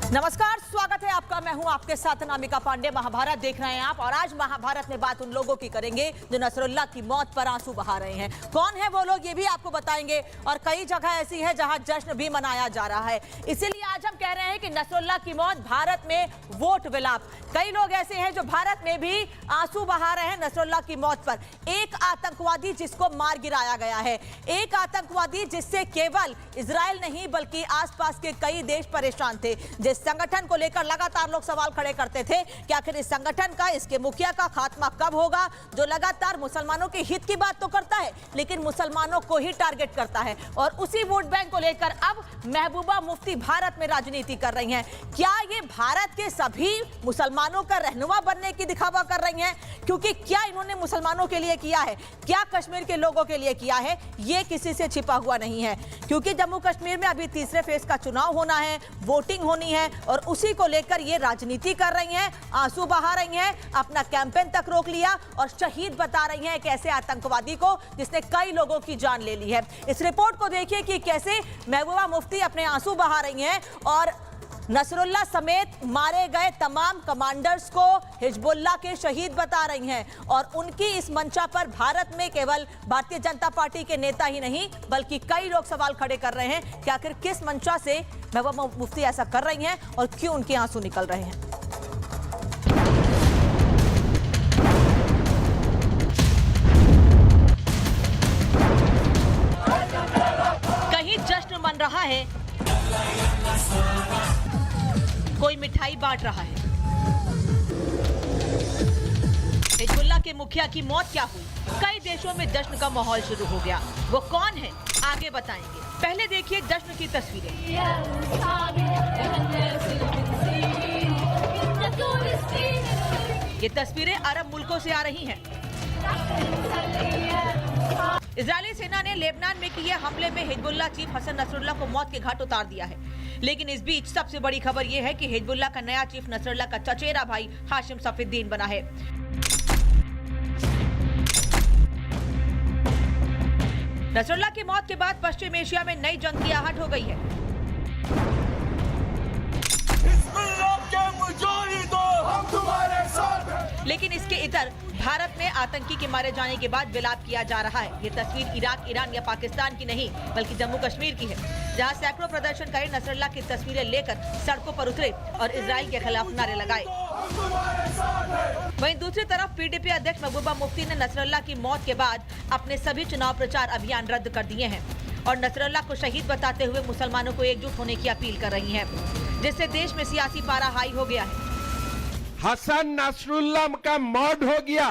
नमस्कार, स्वागत है आपका। मैं हूं आपके साथ अनामिका पांडे। महाभारत देख रहे हैं आप और आज महाभारत में बात उन लोगों की करेंगे जो नसरुल्लाह की मौत पर आंसू बहा रहे हैं। कौन है वो लोग, ये भी आपको बताएंगे। और कई जगह ऐसी है जहां जश्न भी मनाया जा रहा है। इसीलिए आज हम कह रहे हैं कि नसरुल्लाह की मौत भारत में वोट विलाप। कई लोग ऐसे हैं जो भारत में भी आंसू बहा रहे हैं नसरुल्लाह की मौत पर। एक आतंकवादी जिसको मार गिराया गया है, एक आतंकवादी जिससे केवल इजराइल नहीं बल्कि आसपास के कई देश परेशान थे। जिस संगठन को लेकर लगातार लोग सवाल खड़े करते थे कि आखिर इस संगठन का, इसके मुखिया का खात्मा कब होगा, जो लगातार मुसलमानों के हित की बात तो करता है लेकिन मुसलमानों को ही टारगेट करता है। और उसी वोट बैंक को लेकर अब महबूबा मुफ्ती भारत में राजनीति कर रही हैं। क्या ये भारत के सभी मुसलमानों का रहनुमा बनने की दिखावा कर रही हैं? क्योंकि क्या इन्होंने मुसलमानों के लिए किया है, क्या कश्मीर के लोगों के लिए किया है, ये किसी से छिपा हुआ नहीं है। क्योंकि जम्मू कश्मीर में अभी तीसरे फेज का चुनाव होना है, वोटिंग होनी है और उसी को लेकर ये राजनीति कर रही हैं, आंसू बहा रही हैं, अपना कैंपेन तक रोक लिया और शहीद बता रही हैं एक ऐसे आतंकवादी को जिसने कई लोगों की जान ले ली है। इस रिपोर्ट को देखिए कि कैसे महबूबा मुफ्ती अपने आंसू बहा रही हैं और नसरुल्लाह समेत मारे गए तमाम कमांडर्स को हिजबुल्लाह के शहीद बता रही हैं। और उनकी इस मंचा पर भारत में केवल भारतीय जनता पार्टी के नेता ही नहीं बल्कि कई लोग सवाल खड़े कर रहे हैं कि आखिर किस मंचा से महबूबा मुफ्ती ऐसा कर रही हैं और क्यों उनके आंसू निकल रहे हैं। कहीं जश्न मन रहा है, कोई मिठाई बांट रहा है। हिजबुल्लाह के मुखिया की मौत क्या हुई? कई देशों में जश्न का माहौल शुरू हो गया। वो कौन है, आगे बताएंगे। पहले देखिए जश्न की तस्वीरें। ये तस्वीरें अरब मुल्कों से आ रही हैं। इजरायली सेना ने लेबनान में किए हमले में हिजबुल्लाह चीफ हसन नसरुल्लाह को मौत के घाट उतार दिया है। लेकिन इस बीच सबसे बड़ी खबर यह है कि हिजबुल्लाह का नया चीफ नसरुल्लाह का चचेरा भाई हाशिम सफीउद्दीन बना है। नसरुल्लाह की मौत के बाद पश्चिम एशिया में नई जंग की आहट हो गई है। हम तुम्हारे साथ हैं। लेकिन इसके इधर भारत में आतंकी के मारे जाने के बाद विलाप किया जा रहा है। ये तस्वीर इराक, ईरान या पाकिस्तान की नहीं बल्कि जम्मू कश्मीर की है, जहां सैकड़ों प्रदर्शनकारी नसरुल्लाह की तस्वीरें लेकर सड़कों पर उतरे और इजराइल के खिलाफ नारे लगाए। वहीं दूसरी तरफ पीडीपी अध्यक्ष महबूबा मुफ्ती ने नसरुल्लाह की मौत के बाद अपने सभी चुनाव प्रचार अभियान रद्द कर दिए हैं और नसरुल्लाह को शहीद बताते हुए मुसलमानों को एकजुट होने की अपील कर रही हैं, जिससे देश में सियासी पारा हाई हो गया है। हसन नसरुल्लाह का मौत हो गया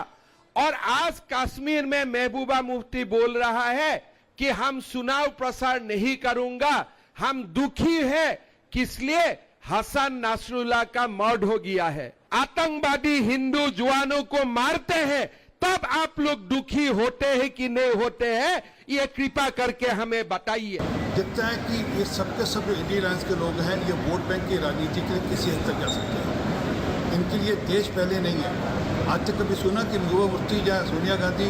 और आज कश्मीर में महबूबा मुफ्ती बोल रहा है कि हम चुनाव प्रचार नहीं करूंगा, हम दुखी है। किस लिए? हसन नसरुल्लाह का मौत हो गया है। आतंकवादी हिंदू जवानों को मारते हैं तब आप लोग दुखी होते हैं कि नहीं होते हैं, ये कृपा करके हमें बताइए। दिखता है कि ये सबके सब इंडियन अलायंस के लोग हैं, ये वोट बैंक की राजनीति के लिए किसी हद तक जा सकते हैं। इनके लिए देश पहले नहीं है। आज तक कभी सुना कि महबूबा मुफ्ती या सोनिया गांधी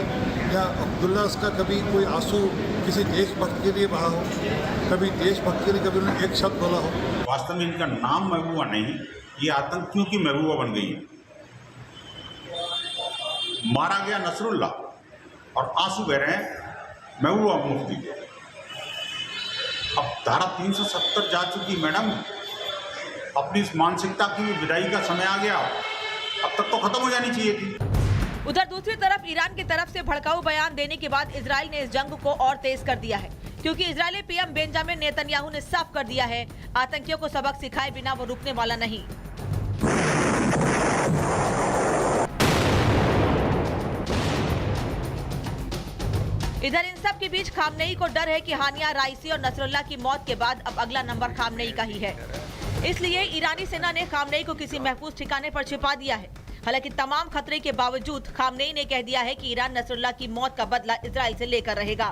या अब्दुल्ला उसका कभी कोई आंसू किसी देशभक्त के लिए बहा हो, कभी देशभक्त के लिए कभी उन्होंने एक शब्द बोला हो? वास्तव में इनका नाम महबूबा नहीं, ये आतंकियों की महबूबा बन गई है। मारा गया नसरुल्लाह और आंसू बह रहे हैं महबूबा मुफ्ती। अब धारा 370 जा चुकी मैडम, अपनी इस मानसिकता की विदाई का समय आ गया। अब तक तो खत्म हो जानी चाहिए थी। उधर दूसरी तरफ ईरान की तरफ से भड़काऊ बयान देने के बाद इजराइल ने इस जंग को और तेज कर दिया है, क्योंकि इजरायली पीएम बेंजामिन नेतन्याहू ने साफ कर दिया है आतंकियों को सबक सिखाए बिना वो रुकने वाला नहीं। इधर इन सब के बीच खामनेई को डर है कि हानिया राइसी और नसरुल्लाह की मौत के बाद अब अगला नंबर खामनेई का ही है। इसलिए ईरानी सेना ने खामनेई को किसी महफूज ठिकाने पर छिपा दिया है। हालांकि तमाम खतरे के बावजूद खामनेई ने कह दिया है कि ईरान नसरुल्लाह की मौत का बदला इजराइल से लेकर रहेगा।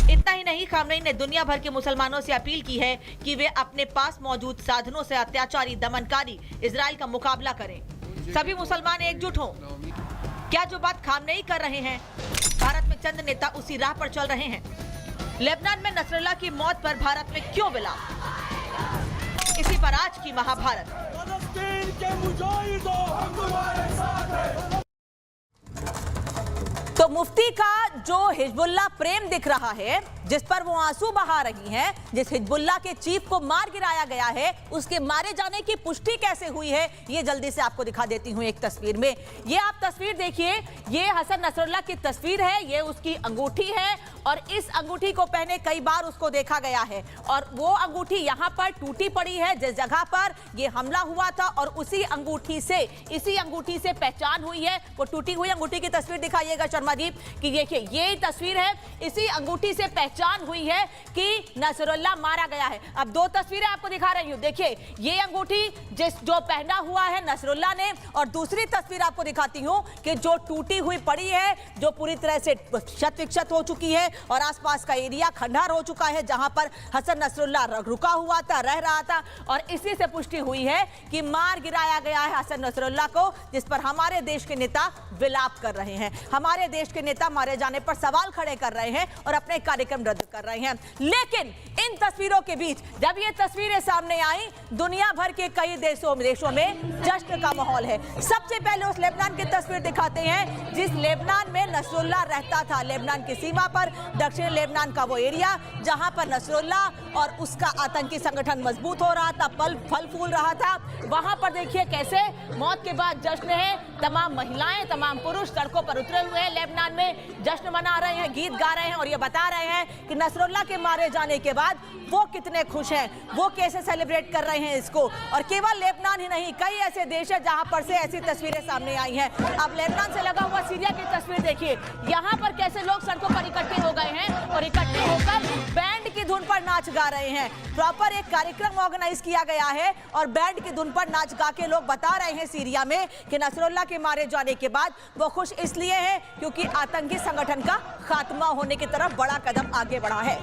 इतना ही नहीं, खामनेई ने दुनिया भर के मुसलमानों से अपील की है कि वे अपने पास मौजूद साधनों से अत्याचारी दमनकारी इजराइल का मुकाबला करें। सभी मुसलमान एकजुट हों। क्या जो बात खामनेई कर रहे हैं, भारत में चंद नेता उसी राह पर चल रहे हैं। लेबनान में नसरुल्लाह की मौत पर भारत में क्यों विलाप? इसी पर आज की महाभारत। तो मुफ्ती का जो हिजबुल्लाह प्रेम दिख रहा है, जिस पर वो आंसू बहा रही हैं, जिस हिजबुल्लाह के चीफ को मार गिराया गया है, उसके मारे जाने की पुष्टि कैसे हुई है, ये जल्दी से आपको दिखा देती हूं एक तस्वीर में। ये आप तस्वीर देखिए, ये हसन नसरुल्लाह की तस्वीर है, ये उसकी अंगूठी है और इस अंगूठी को पहने कई बार उसको देखा गया है और वो अंगूठी यहाँ पर टूटी पड़ी है जिस जगह पर ये हमला हुआ था और इसी अंगूठी से पहचान हुई है। वो टूटी हुई अंगूठी की तस्वीर दिखाइएगा शर्मा जी कि देखिए ये तस्वीर है, इसी अंगूठी से पहचान हुई है कि नसरुल्लाह मारा गया है। अब दो तस्वीरें आपको दिखा रही हूं, देखिए ये अंगूठी जो पहना हुआ है नसरुल्लाह ने और दूसरी तस्वीर आपको दिखाती हूं कि जो टूटी हुई पड़ी है, जो पूरी तरह से क्षत विक्षत हो चुकी है और आसपास का एरिया खंडहर हो चुका है जहां पर हसन नसरुल्लाह रुका हुआ था, रह रहा था और इसी से पुष्टि हुई है कि मार गिराया गया है हसन नसरुल्लाह को, जिस पर हमारे देश के नेता विलाप कर रहे हैं। हमारे देश के नेता मारे जाने पर सवाल खड़े कर रहे हैं और अपने कार्यक्रम रद्द कर रहे हैं। लेकिन इन तस्वीरों के बीच जब ये तस्वीरें सामने आई, दुनिया भर के कई देशों में जश्न का माहौल है। सबसे पहले उस लेबनान की तस्वीर दिखाते हैं जिस लेबनान में नसरुल्लाह रहता था, लेबनान की सीमा पर दक्षिण लेबनान का वो एरिया जहां पर नसरुल्लाह और उसका आतंकी संगठन मजबूत हो रहा था, फल फूल रहा था। वहां पर देखिए कैसे मौत के बाद जश्न है, तमाम महिलाएं, तमाम पुरुष सड़कों पर उतरे हुए हैं, लेबनान में जश्न मना रहे हैं, गीत गा रहे हैं और ये बता रहे हैं कि नसरुल्लाह के मारे जाने के बाद वो कितने खुश हैं, वो कैसे सेलिब्रेट कर रहे हैं इसको। और केवल लेबनान ही नहीं, कई ऐसे देश हैं जहां पर से ऐसी तस्वीरें सामने आई हैं। अब लेबनान से लगा हुआ सीरिया की तस्वीर देखिए, यहाँ पर कैसे लोग सड़कों पर इकट्ठे हो गए हैं और इकट्ठे होकर बैंड की धुन पर नाच गा रहे हैं। प्रॉपर एक कार्यक्रम ऑर्गेनाइज किया गया है और बैंड की धुन पर नाच गा के लोग बता रहे हैं सीरिया में कि नसरुल्लाह के मारे जाने के बाद वो खुश इसलिए है क्योंकि आतंकी संगठन का खात्मा होने की तरफ बड़ा कदम आगे बढ़ा है।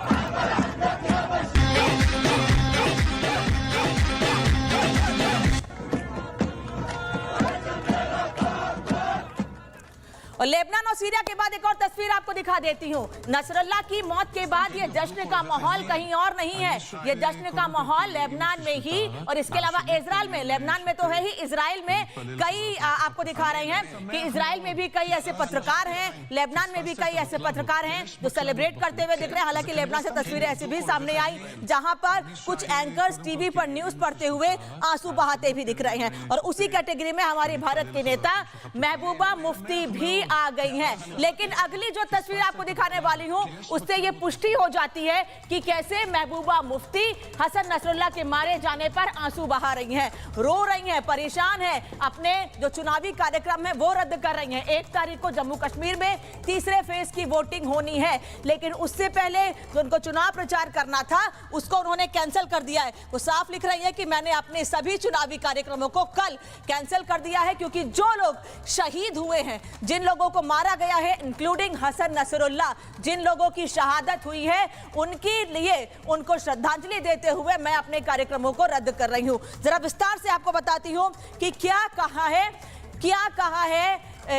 और लेबनान और सीरिया के बाद एक और तस्वीर आपको दिखा देती हूँ। नसरुल्लाह की मौत के बाद ये जश्न का माहौल कहीं और नहीं है, ये जश्न का माहौल लेबनान में ही और इसके अलावा इजराइल में, लेबनान में तो है ही, इजराइल में कई आपको दिखा रहे हैं कि इजराइल में भी कई ऐसे पत्रकार हैं, लेबनान में भी कई ऐसे पत्रकार हैं जो सेलिब्रेट करते हुए दिख रहे हैं। हालांकि लेबनान से तस्वीरें ऐसी भी सामने आई जहां पर कुछ एंकर्स टीवी पर न्यूज पढ़ते हुए आंसू बहाते भी दिख रहे हैं। और उसी कैटेगरी में हमारे भारत के नेता महबूबा मुफ्ती भी आ गई हैं। लेकिन अगली जो तस्वीर आपको दिखाने वाली हूं उससे ये पुष्टि हो जाती है कि कैसे महबूबा मुफ्ती हसन नसरुल्लाह के मारे जाने पर आंसू बहा रही हैं, रो रही हैं, परेशान हैं, अपने जो चुनावी कार्यक्रम है वो रद्द कर रही हैं। 1 तारीख को जम्मू कश्मीर में तीसरे फेज की वोटिंग होनी है, लेकिन उससे पहले जो उनको चुनाव प्रचार करना था उसको उन्होंने कैंसिल कर दिया है। वो साफ लिख रही है कि मैंने अपने सभी चुनावी कार्यक्रमों को कल कैंसिल कर दिया है क्योंकि जो लोग शहीद हुए हैं, जिन लोगों को मारा गया है, इंक्लूडिंग हसन नसरुल्लाह, जिन लोगों की शहादत हुई है, उनके लिए उनको श्रद्धांजलि देते हुए मैं अपने कार्यक्रमों को रद्द कर रही हूं। जरा विस्तार से आपको बताती हूं कि क्या कहा है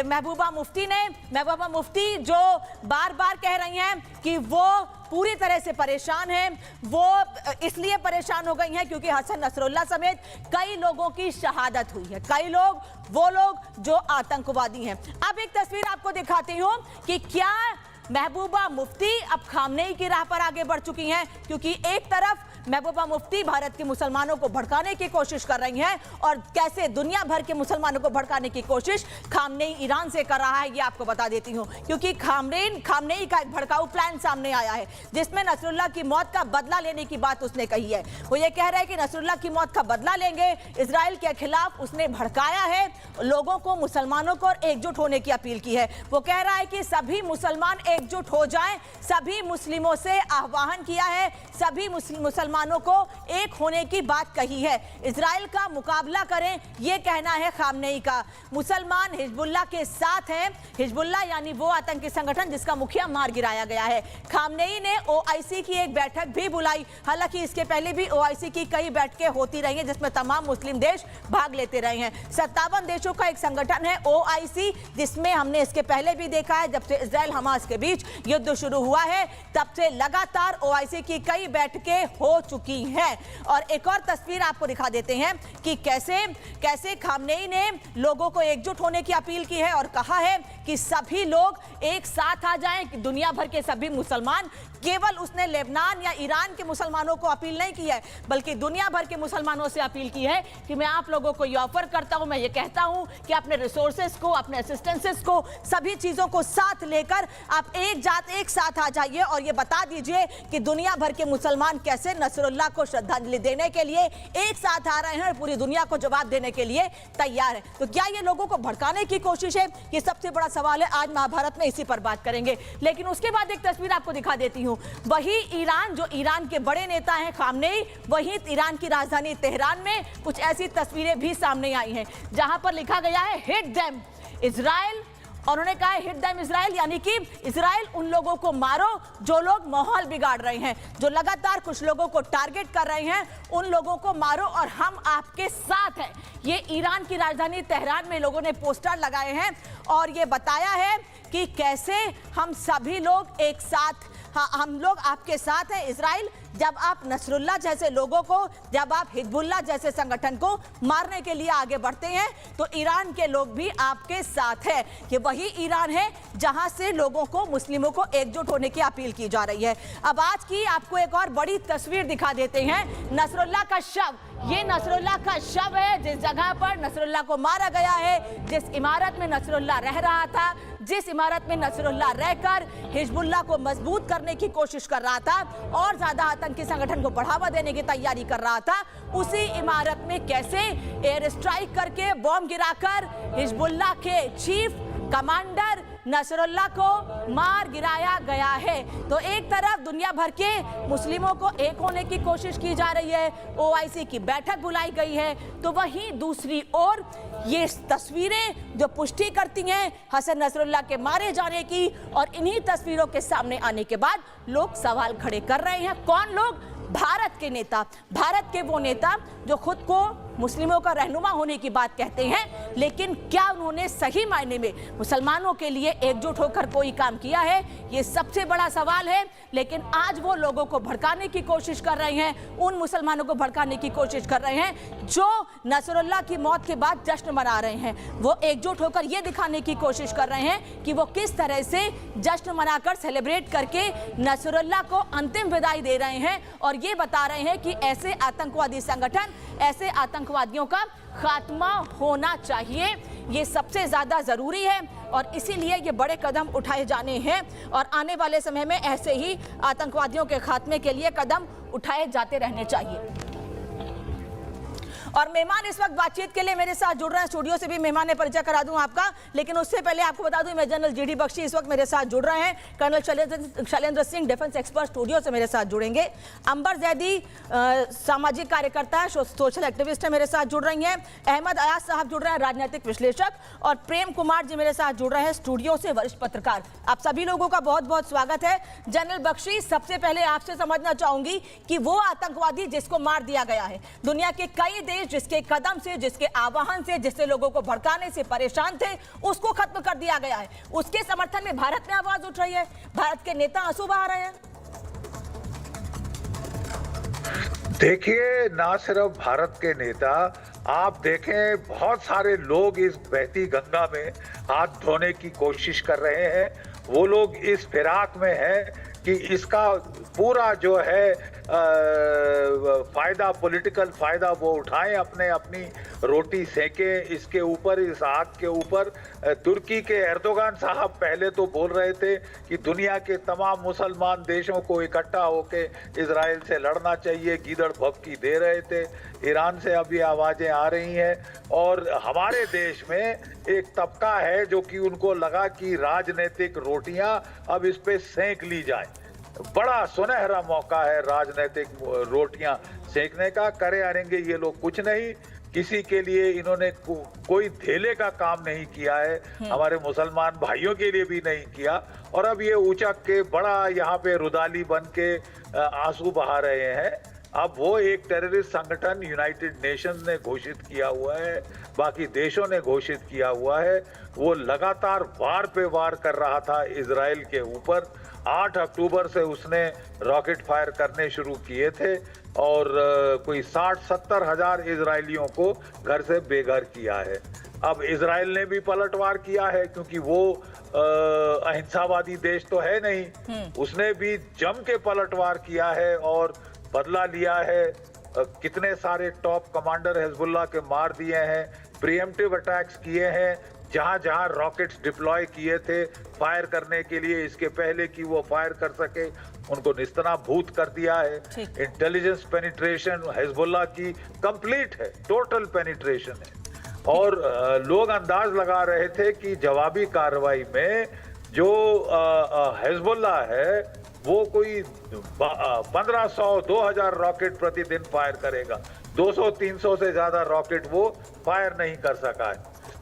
महबूबा मुफ्ती ने। महबूबा मुफ्ती जो बार बार कह रही हैं कि वो पूरी तरह से परेशान हैं, वो इसलिए परेशान हो गई हैं क्योंकि हसन नसरुल्लाह समेत कई लोगों की शहादत हुई है, कई लोग, वो लोग जो आतंकवादी हैं। अब एक तस्वीर आपको दिखाती हूं कि क्या महबूबा मुफ्ती अब खामनेई की राह पर आगे बढ़ चुकी हैं, क्योंकि एक तरफ महबूबा मुफ्ती भारत के मुसलमानों को भड़काने की कोशिश कर रही हैं और कैसे दुनिया भर के मुसलमानों को भड़काने की कोशिश खामनेई ईरान से कर रहा है, ये आपको बता देती हूं। क्योंकि खामनेई का एक भड़काऊ प्लान सामने आया है जिसमें नसरुल्लाह की मौत का बदला लेने की बात उसने कही है। वो ये कह रहा है कि नसरुल्लाह की मौत का बदला लेंगे, इजराइल के खिलाफ उसने भड़काया है लोगों को, मुसलमानों को, और एकजुट होने की अपील की है। वो कह रहा है कि सभी मुसलमान एकजुट हो जाएं, सभी मुस्लिमों से आह्वान किया है, सभी मुसलमानों को एक होने की बात कही है, इजराइल का मुकाबला करें, यह कहना है खामनेई का। मुसलमान हिजबुल्लाह के साथ हैं, हिजबुल्लाह यानी वो आतंकी संगठन जिसका मुखिया मार गिराया गया है। खामनेई ने ओआईसी की एक बैठक भी बुलाई, हालांकि इसके पहले भी ओआईसी की कई बैठकें होती रही हैं जिसमें तमाम मुस्लिम देश भाग लेते रहे हैं। 57 देशों का एक संगठन है ओआईसी, जिसमें हमने इसके पहले भी देखा है जब से इजराइल हमास के बीच बीच युद्ध शुरू हुआ है तब से लगातार ओआईसी की कई बैठकें हो चुकी हैं। और एक और तस्वीर आपको दिखा देते हैं कि कैसे खामनेई ने लोगों को एकजुट होने की अपील की है और कहा है कि सभी लोग एक साथ आ जाएं, दुनिया भर के सभी मुसलमान। केवल उसने लेबनान या ईरान के मुसलमानों को अपील नहीं की है, बल्कि दुनिया भर के मुसलमानों से अपील की है कि मैं आप लोगों को ये ऑफर करता हूं, मैं ये कहता हूं कि अपने रिसोर्सेस को, अपने असिस्टेंसेस को, सभी चीजों को साथ लेकर आप एक साथ आ जाइए और ये बता दीजिए कि दुनिया भर के मुसलमान कैसे नसरुल्लाह को श्रद्धांजलि देने के लिए एक साथ आ रहे हैं और पूरी दुनिया को जवाब देने के लिए तैयार है। तो क्या ये लोगों को भड़काने की कोशिश है? ये सबसे बड़ा सवाल है। आज महाभारत में इसी पर बात करेंगे। लेकिन उसके बाद एक तस्वीर आपको दिखा देती हूं। वही ईरान, जो ईरान के बड़े नेता हैं खामनेई, वही ईरान की राजधानी तेहरान में कुछ ऐसी तस्वीरें भी सामने आई हैं जहां पर लिखा गया है हिट देम इजराइल। और उन्होंने कहा हिट देम इजराइल, यानी कि इजराइल उन लोगों को मारो जो लोग माहौल बिगाड़ रहे हैं, जो लगातार कुछ लोगों को टारगेट कर रहे हैं, उन लोगों को मारो और हम आपके साथ हैं। ये ईरान की राजधानी तेहरान में लोगों ने पोस्टर लगाए हैं और ये बताया है कि कैसे हम सभी लोग एक साथ, हम लोग आपके साथ हैं इजराइल। जब आप नसरुल्लाह जैसे लोगों को, जब आप हिजबुल्लाह जैसे संगठन को मारने के लिए आगे बढ़ते हैं तो ईरान के लोग भी आपके साथ हैं। ये वही ईरान है जहां से लोगों को, मुस्लिमों को एकजुट होने की अपील की जा रही है। अब आज की आपको एक और बड़ी तस्वीर दिखा देते हैं। नसरुल्लाह का शव, ये नसरुल्लाह का शव है जिस जगह पर नसरुल्लाह को मारा गया है, जिस इमारत में नसरुल्लाह रह रहा था, जिस इमारत में नसरुल्लाह रहकर हिजबुल्लाह को मजबूत करने की कोशिश कर रहा था और ज्यादा आतंकी संगठन को बढ़ावा देने की तैयारी कर रहा था, उसी इमारत में कैसे एयर स्ट्राइक करके, बॉम्ब गिराकर हिजबुल्लाह के चीफ कमांडर नसरुल्लाह को मार गिराया गया है। तो एक तरफ दुनिया भर के मुस्लिमों को एक होने की कोशिश की जा रही है, ओआईसी की बैठक बुलाई गई है, तो वहीं दूसरी ओर ये तस्वीरें जो पुष्टि करती हैं हसन नसरुल्लाह के मारे जाने की, और इन्हीं तस्वीरों के सामने आने के बाद लोग सवाल खड़े कर रहे हैं। कौन लोग? भारत के नेता, भारत के वो नेता जो खुद को मुस्लिमों का रहनुमा होने की बात कहते हैं, लेकिन क्या उन्होंने सही मायने में मुसलमानों के लिए एकजुट होकर कोई काम किया है? ये सबसे बड़ा सवाल है। लेकिन आज वो लोगों को भड़काने की कोशिश कर रहे हैं, उन मुसलमानों को भड़काने की कोशिश कर रहे हैं जो नसरुल्लाह की मौत के बाद जश्न मना रहे हैं। वो एकजुट होकर ये दिखाने की कोशिश कर रहे हैं कि वो किस तरह से जश्न मनाकर, सेलिब्रेट करके नसरुल्लाह को अंतिम विदाई दे रहे हैं और ये बता रहे हैं कि ऐसे आतंकवादी संगठन, ऐसे आतंकवादियों का खात्मा होना चाहिए। ये सबसे ज्यादा जरूरी है और इसीलिए ये बड़े कदम उठाए जाने हैं और आने वाले समय में ऐसे ही आतंकवादियों के खात्मे के लिए कदम उठाए जाते रहने चाहिए। और मेहमान इस वक्त बातचीत के लिए मेरे साथ जुड़ रहे हैं, स्टूडियो से भी मेहमान ने परिचय करा दूं आपका, लेकिन उससे पहले आपको बता दूं मैं जनरल जीडी बख्शी इस वक्त मेरे साथ जुड़ रहे हैं, colonel Shailendra Singh defence expert studio से मेरे साथ जुड़ेंगे, अंबर जैदी सामाजिक कार्यकर्ता है, सोशल एक्टिविस्ट है, मेरे साथ जुड़ रही हैं, अहमद अयाज साहब जुड़ रहे हैं, राजनीतिक विश्लेषक, और प्रेम कुमार जी मेरे साथ जुड़ रहे हैं स्टूडियो से, वरिष्ठ पत्रकार। आप सभी लोगों का बहुत बहुत स्वागत है। जनरल बख्शी, सबसे पहले आपसे समझना चाहूंगी कि वो आतंकवादी जिसको मार दिया गया है, दुनिया के कई देश जिसके कदम से, जिसके आह्वान से, जिससे लोगों को भड़काने से परेशान थे, उसको खत्म कर दिया गया है, उसके समर्थन में भारत में आवाज उठ रही है, भारत के नेता आंसू बहा रहे हैं। देखिए, ना सिर्फ भारत के नेता, आप देखें बहुत सारे लोग इस बहती गंगा में हाथ धोने की कोशिश कर रहे हैं। वो लोग इस फिराक में हैं कि इसका पूरा जो है फायदा, पॉलिटिकल फायदा वो उठाएं, अपनी रोटी सेकें इसके ऊपर, इस आग के ऊपर। तुर्की के एर्दोगान साहब पहले तो बोल रहे थे कि दुनिया के तमाम मुसलमान देशों को इकट्ठा होके इजराइल से लड़ना चाहिए, गीदड़ भभकी दे रहे थे। ईरान से अब ये आवाज़ें आ रही हैं और हमारे देश में एक तबका है जो कि उनको लगा कि राजनीतिक रोटियां अब इस पे सेंक ली जाए। बड़ा सुनहरा मौका है राजनीतिक रोटियां सेंकने का। करे आएंगे ये लोग कुछ नहीं, किसी के लिए इन्होंने कोई धेले का काम नहीं किया है, हमारे मुसलमान भाइयों के लिए भी नहीं किया। और अब ये उचक के बड़ा यहाँ पे रुदाली बन के आंसू बहा रहे हैं। अब वो एक टेररिस्ट संगठन यूनाइटेड नेशंस ने घोषित किया हुआ है, बाकी देशों ने घोषित किया हुआ है। वो लगातार वार पे वार कर रहा था इजराइल के ऊपर। 8 अक्टूबर से उसने रॉकेट फायर करने शुरू किए थे और कोई 60-70 हजार इजरायलियों को घर से बेघर किया है। अब इजराइल ने भी पलटवार किया है, क्योंकि वो अहिंसावादी देश तो है नहीं। उसने भी जम के पलटवार किया है और बदला लिया है। कितने सारे टॉप कमांडर हिजबुल्लाह के मार दिए हैं, प्रीएम्प्टिव अटैक्स किए हैं, जहां जहां रॉकेट्स डिप्लॉय किए थे फायर करने के लिए, इसके पहले कि वो फायर कर सके, उनको निस्तनाभूत कर दिया है। इंटेलिजेंस पेनिट्रेशन हिजबुल्लाह की कंप्लीट है, टोटल पेनिट्रेशन है। और लोग अंदाज लगा रहे थे कि जवाबी कार्रवाई में जो हिजबुल्लाह है वो कोई 1500-2000 रॉकेट प्रतिदिन फायर करेगा। 200-300 से ज्यादा रॉकेट वो फायर नहीं कर सका है।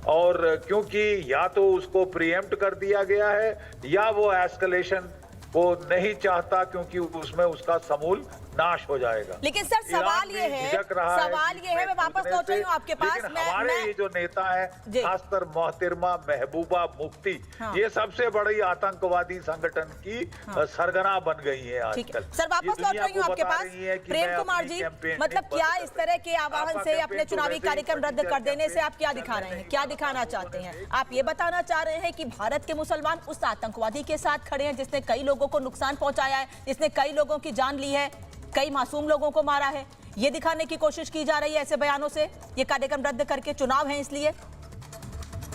और क्योंकि या तो उसको प्रीएम्प्ट कर दिया गया है या वो एस्केलेशन को नहीं चाहता, क्योंकि उसमें उसका समूल नाश हो जाएगा। लेकिन सर सवाल ये है, मैं वापस लौट रही हूँ आपके पास। हमारे ये जो नेता है, खासकर मोहतरमा महबूबा मुफ्ती, ये सबसे बड़ी आतंकवादी संगठन की सरगना बन गई है आजकल। सर वापस लौट रही हूँ आपके पास। प्रेम कुमार जी, मतलब क्या इस तरह के आह्वान से, अपने चुनावी कार्यक्रम रद्द कर देने से आप क्या दिखा रहे हैं, क्या दिखाना चाहते हैं? आप ये बताना चाह रहे हैं कि भारत के मुसलमान उस आतंकवादी के साथ खड़े हैं जिसने कई लोगों को नुकसान पहुंचाया है, जिसने कई लोगों की जान ली है, कई मासूम लोगों को मारा है? ये दिखाने की कोशिश की जा रही है ऐसे बयानों से, ये कार्यक्रम रद्द करके? चुनाव है इसलिए।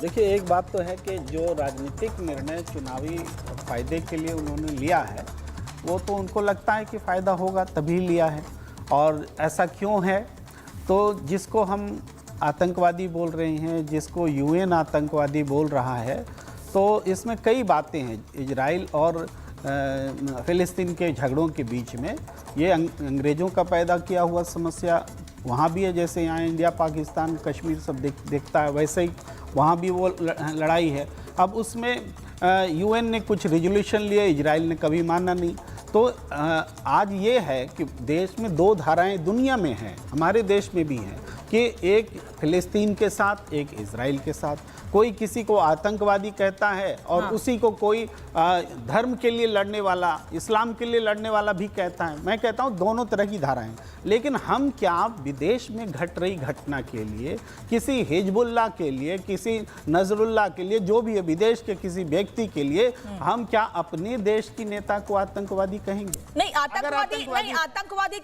देखिए, एक बात तो है कि जो राजनीतिक निर्णय चुनावी फायदे के लिए उन्होंने लिया है, वो तो उनको लगता है कि फ़ायदा होगा तभी लिया है। और ऐसा क्यों है? तो जिसको हम आतंकवादी बोल रहे हैं, जिसको यूएन आतंकवादी बोल रहा है, तो इसमें कई बातें हैं। इजराइल और फ़िलिस्तीन के झगड़ों के बीच में ये अंग्रेज़ों का पैदा किया हुआ समस्या वहाँ भी है। जैसे यहाँ इंडिया पाकिस्तान कश्मीर सब देखता है, वैसे ही वहाँ भी वो लड़ाई है। अब उसमें यूएन ने कुछ रेजोल्यूशन लिए, इजराइल ने कभी माना नहीं। तो आज ये है कि देश में दो धाराएं दुनिया में हैं, हमारे देश में भी हैं, कि एक फ़िलिस्तीन के साथ, एक इजराइल के साथ। कोई किसी को आतंकवादी कहता है और उसी को कोई धर्म के लिए लड़ने वाला, इस्लाम के लिए लड़ने वाला भी कहता है। मैं कहता हूँ दोनों तरह की धाराएं। लेकिन हम क्या विदेश में घट रही घटना के लिए, किसी हिजबुल्लाह के लिए, किसी नजरुल्लाह के लिए, जो भी है विदेश के किसी व्यक्ति के लिए, हम क्या अपने देश की नेता को आतंकवादी कहेंगे? नहीं, आतंकवादी नहीं, आतंकवादी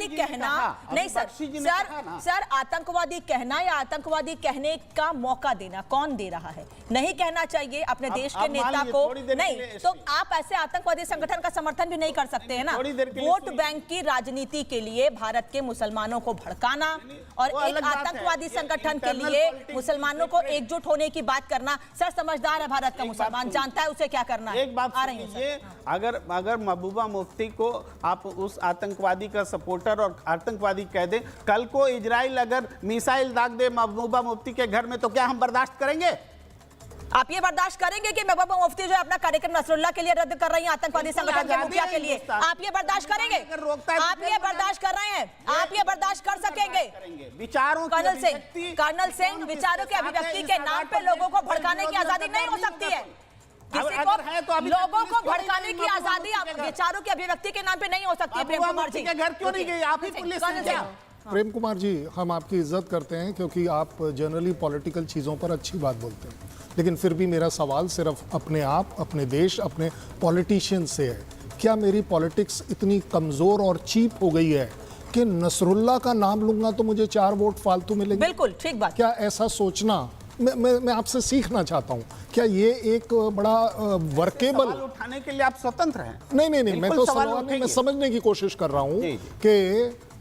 कहना नहीं सर, आतंकवादी कहना या आतंकवादी कहने का मौका देना कौन दे रहा है? नहीं कहना चाहिए अपने देश के नेता को। नहीं तो आप ऐसे आतंकवादी संगठन का समर्थन भी नहीं कर सकते हैं ना। वोट बैंक की राजनीति के लिए भारत के मुसलमानों को भड़काना और एक आतंकवादी संगठन के लिए मुसलमानों को एकजुट होने की बात करना, सर समझदार है भारत का मुसलमान, जानता है उसे क्या करना है। एक बात आ रही है, अगर महबूबा मुफ्ती को आप उस आतंकवादी का सपोर्टर और आतंकवादी कह दें, कल को इजराइल अगर मिसाइल दाग दे महबूबा मुफ्ती के घर में, तो क्या हम बर्दाश्त करेंगे? आप ये बर्दाश्त करेंगे कि महबूबा मुफ्ती जो अपना कार्यक्रम नसरुल्लाह के लिए रद्द कर रही हैं, आतंकवादी संगठन के मुखिया के लिए? आप ये बर्दाश्त करेंगे? आप ये बर्दाश्त कर रहे हैं? आप ये बर्दाश्त कर सकेंगे? विचारों कर्नल सिंह, विचारों की अभिव्यक्ति के नाम पे लोगों को भड़काने की आजादी नहीं हो सकती है। किसी को लोगों को भड़काने की आजादी विचारों की अभिव्यक्ति के नाम पे नहीं हो सकती है। प्रेम कुमार जी घर क्यों नहीं गई? आप ही पुलिस से। प्रेम कुमार जी, हम आपकी इज्जत करते हैं क्योंकि आप जनरली पॉलिटिकल चीज़ों पर अच्छी बात बोलते हैं, लेकिन फिर भी मेरा सवाल सिर्फ अपने आप, अपने देश, अपने पॉलिटिशियन से है। क्या मेरी पॉलिटिक्स इतनी कमज़ोर और चीप हो गई है कि नसरुल्लाह का नाम लूंगा तो मुझे 4 वोट फालतू मिलेंगे? बिल्कुल ठीक बात। क्या ऐसा सोचना, मैं आपसे सीखना चाहता हूँ, क्या ये एक बड़ा वर्केबल उठाने के लिए आप स्वतंत्र हैं? नहीं, मैं तो सवाल मैं समझने की कोशिश कर रहा हूँ कि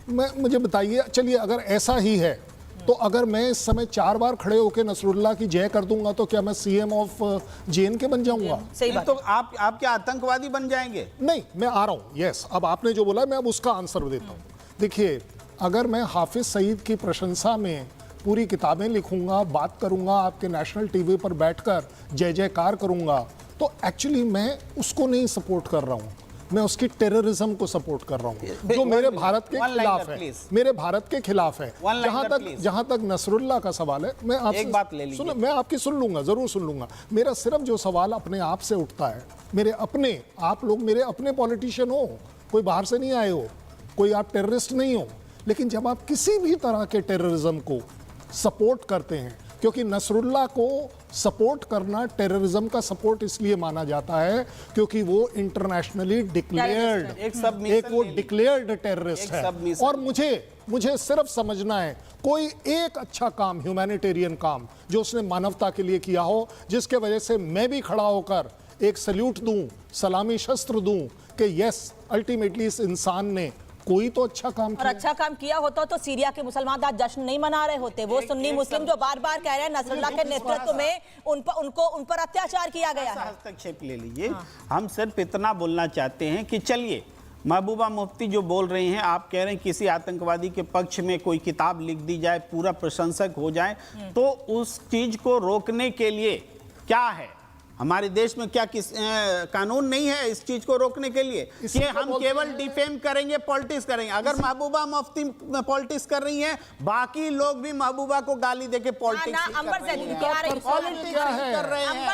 मुझे बताइए, चलिए अगर ऐसा ही है तो अगर मैं इस समय 4 बार खड़े होकर नसरुल्लाह की जय कर दूंगा तो क्या मैं सीएम ऑफ JNK बन जाऊंगा? सही बात। तो आप क्या आतंकवादी बन जाएंगे? नहीं, मैं आ रहा हूं। यस, अब आपने जो बोला मैं अब उसका आंसर देता हूं। देखिए, अगर मैं हाफिज सईद की प्रशंसा में पूरी किताबें लिखूंगा, बात करूंगा, आपके नेशनल टीवी पर बैठकर जय जयकार करूंगा, तो एक्चुअली मैं उसको नहीं सपोर्ट कर रहा हूं। मैं उसकी टेररिज्म को सपोर्ट कर रहा हूँ जो मेरे भारत के खिलाफ है, मेरे भारत के खिलाफ है। जहां तक नसरुल्लाह का सवाल है, मैं आपसे एक बात ले लीजिए। मैं आपकी सुन लूंगा, जरूर सुन लूंगा। मेरा सिर्फ जो सवाल अपने आप से उठता है, मेरे अपने, आप लोग मेरे अपने पॉलिटिशियन हो, कोई बाहर से नहीं आए हो, कोई आप टेररिस्ट नहीं हो, लेकिन जब आप किसी भी तरह के टेररिज्म को सपोर्ट करते हैं, क्योंकि नसरुल्लाह को सपोर्ट करना टेररिज्म का सपोर्ट इसलिए माना जाता है क्योंकि वो इंटरनेशनली डिक्लेयर्ड एक वो डिक्लेयर्ड टेररिस्ट है। और मुझे सिर्फ समझना है कोई एक अच्छा काम, ह्यूमैनिटेरियन काम जो उसने मानवता के लिए किया हो, जिसके वजह से मैं भी खड़ा होकर एक सल्यूट दूं, सलामी शस्त्र दूं कि यस, अल्टीमेटली इस इंसान ने कोई तो अच्छा काम किया। और अच्छा काम किया होता तो सीरिया के मुसलमान आज जश्न नहीं मना रहे होते। वो सुन्नी मुस्लिम जो बार बार कह रहे हैं नसरुल्लाह के नेतृत्व में उन पर अत्याचार किया गया है। हस्तक्षेप ले लीजिए। हम सिर्फ इतना बोलना चाहते हैं कि चलिए, महबूबा मुफ्ती जो बोल रही हैं, आप कह रहे हैं किसी आतंकवादी के पक्ष में कोई किताब लिख दी जाए, पूरा प्रशंसक हो जाए, तो उस चीज को रोकने के लिए क्या है? हमारे देश में क्या कानून नहीं है इस चीज को रोकने के लिए कि हम केवल डिफेम करेंगे, पॉलिटिक्स करेंगे? अगर महबूबा मुफ्ती पॉलिटिक्स कर रही हैं, बाकी लोग भी महबूबा को गाली देके पॉलिटिक्स कर रहे हैं।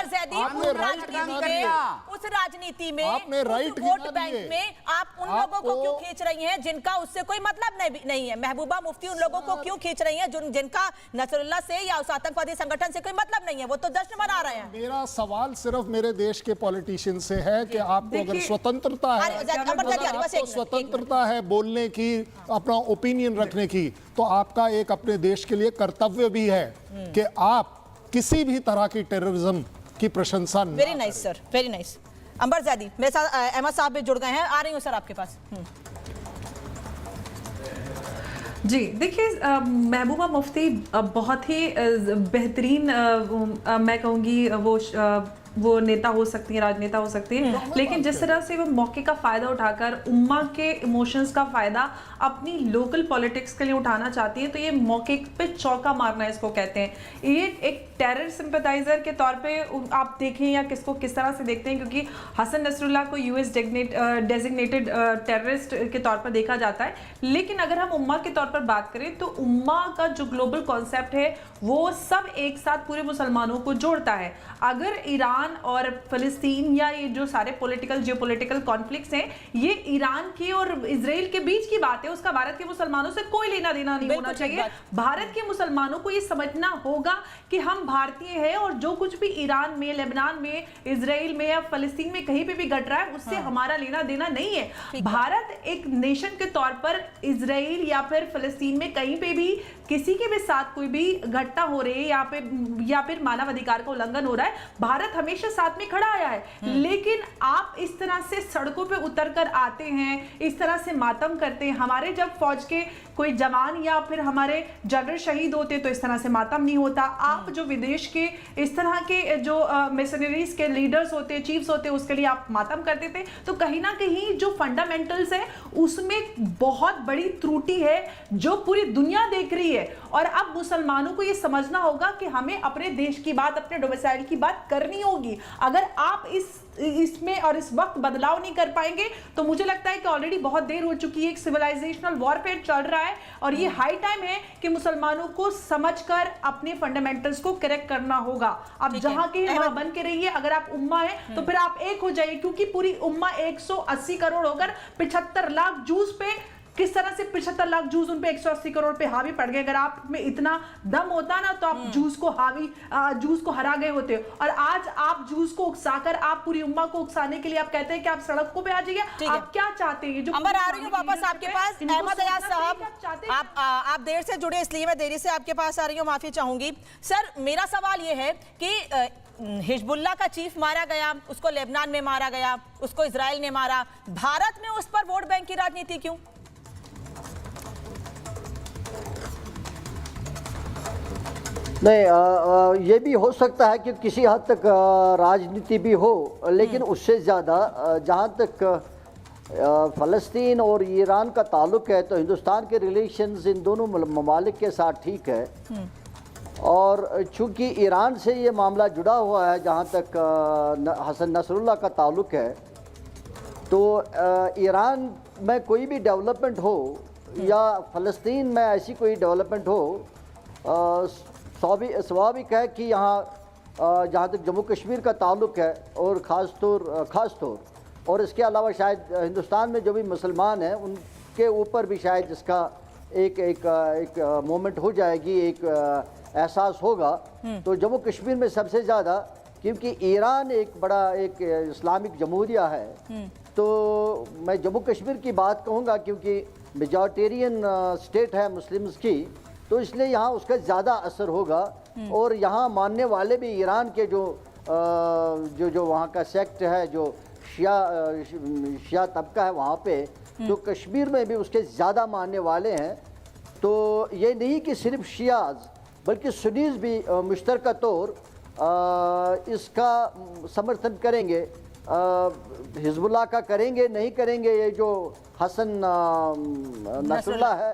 उस राजनीति में, वोट बैंक में आप उन लोगों को क्यों खींच रही हैं जिनका उससे कोई मतलब नहीं है? महबूबा मुफ्ती उन लोगों को क्यों खींच रही हैं जिनका नसरुल्लाह से या उस आतंकवादी संगठन से कोई मतलब नहीं है? वो तो जश्न मना रहे हैं। मेरा सवाल सिर्फ मेरे देश के पॉलिटिशियन से है कि आपको अगर स्वतंत्रता है, आपको स्वतंत्रता है बोलने की, अपना ओपिनियन रखने की, तो आपका एक अपने देश के लिए कर्तव्य भी है कि आप किसी भी तरह की टेररिज्म की प्रशंसा न करें। Very nice sir, very nice. Ambar Zaidi मेरे साथ अहमद साहब भी जुड़ गए हैं, आ रही हूँ सर आपके पास। जी देखिए, महबूबा मुफ्ती बहुत ही बेहतरीन, मैं कहूँगी वो नेता हो सकती हैं, राजनेता हो सकती हैं, लेकिन जिस तरह से वो मौके का फ़ायदा उठाकर उम्मा के इमोशंस का फ़ायदा अपनी लोकल पॉलिटिक्स के लिए उठाना चाहती है, तो ये मौके पे चौका मारना इसको कहते हैं। ये एक टेरर सिंपैथाइजर के तौर पे आप देखें या किसको किस तरह से देखते हैं, क्योंकि हसन नसरुल्लाह को यूएस डेजिग्नेटेड टेररिस्ट के तौर पर देखा जाता है, लेकिन अगर हम उम्मा के तौर पर बात करें तो उम्मा का जो ग्लोबल कॉन्सेप्ट है वो सब एक साथ पूरे मुसलमानों को जोड़ता है। अगर ईरान और फ़लस्तीन या ये जो सारे जियोपॉलिटिकल कॉन्फ्लिक्ट्स हैं, ये ईरान की और इजराइल के बीच की बात है, उसका भारत के मुसलमानों से कोई लेना देना नहीं होना चाहिए। भारत के मुसलमानों को ये समझना होगा कि हम भारतीय हैं और जो कुछ भी ईरान में, लेबनान में, इजराइल में या फ़लस्तीन में कहीं पे भी घट रहा है उससे हमारा लेना देना नहीं है। भारत एक नेशन के तौर पर इजराइल या फिर फ़लस्तीन में कहीं पे भी किसी के भी साथ कोई भी घटना हो रही है या फिर मानवाधिकार का उल्लंघन हो रहा है, भारत हमेशा साथ में खड़ा आया है। लेकिन आप इस तरह से सड़कों पे उतर कर आते हैं, इस तरह से मातम करते हैं। हमारे जब फौज के कोई जवान या फिर हमारे जनरल शहीद होते तो इस तरह से मातम नहीं होता। आप जो विदेश के इस तरह के जो मिशनरीज के लीडर्स होते हैं, चीफ्स होते हैं, उसके लिए आप मातम करते थे। तो कहीं ना कहीं जो फंडामेंटल्स है उसमें बहुत बड़ी त्रुटि है जो पूरी दुनिया देख रही है। और अब मुसलमानों को यह समझना होगा कि हमें अपने देश की बात, अपने डोमिसाइल की बात करनी होगी। अगर आप इसमें और इस वक्त बदलाव नहीं कर पाएंगे तो मुझे लगता है कि ऑलरेडी बहुत देर हो चुकी है, एक सिविलाइजेशनल वॉरफेयर चल रहा है और ये हाई टाइम है कि मुसलमानों को समझकर अपने फंडामेंटल्स को करेक्ट करना होगा। आप जहां के वहां बन के रहिए, अगर आप उम्मा है तो फिर आप एक हो जाइए, क्योंकि पूरी उम्मा 180 करोड़ होकर 75 लाख जूस पे किस तरह से 75 लाख जूस उन पे 180 करोड़ पे हावी पड़ गए। अगर आप में इतना दम होता ना तो आप जूस को हरा गए होते। और आज आप जूस को उकसाकर आप पूरी उम्मा को उकसाने के लिए आप कहते हैं कि आप सड़कों पे आ जाइए। आप क्या चाहते हैं? जो अंबर, आ रही हूँ वापस आपके पास। अहमद अयाज साहब, आप देर से जुड़े इसलिए मैं देरी से आपके पास आ रही हूँ, माफी चाहूंगी। सर, मेरा सवाल यह है कि हिजबुल्लाह का चीफ मारा गया, उसको लेबनान में मारा गया, उसको इजराइल ने मारा, भारत में उस पर वोट बैंक की राजनीति क्यों? नहीं, ये भी हो सकता है कि किसी हद तक राजनीति भी हो, लेकिन उससे ज़्यादा जहाँ तक फ़लस्तीन और ईरान का ताल्लुक़ है तो हिंदुस्तान के रिलेशंस इन दोनों ममालिक के साथ ठीक है। और चूँकि ईरान से ये मामला जुड़ा हुआ है, जहाँ तक हसन नसरुल्लाह का ताल्लुक़ है, तो ईरान में कोई भी डेवलपमेंट हो या फ़लस्तीन में ऐसी कोई डेवलपमेंट हो, स्वाभाविक है कि यहाँ जहाँ तक जम्मू कश्मीर का ताल्लुक़ है और ख़ास तौर और इसके अलावा शायद हिंदुस्तान में जो भी मुसलमान हैं उनके ऊपर भी शायद इसका एक मोमेंट हो जाएगी, एक एहसास होगा। तो जम्मू कश्मीर में सबसे ज़्यादा, क्योंकि ईरान एक बड़ा एक इस्लामिक जमहूरिया है, तो मैं जम्मू कश्मीर की बात कहूँगा क्योंकि मेजॉरिटेरियन स्टेट है मुस्लिम्स की, तो इसलिए यहाँ उसका ज़्यादा असर होगा। और यहाँ मानने वाले भी ईरान के जो वहाँ का सेक्ट है, जो शिया तबका है वहाँ पे, तो कश्मीर में भी उसके ज़्यादा मानने वाले हैं। तो ये नहीं कि सिर्फ शियाज बल्कि सुन्नीज भी मुश्तरका तौर इसका समर्थन करेंगे। हिजबुल्लाह का करेंगे नहीं करेंगे, ये जो हसन नसरुल्लाह है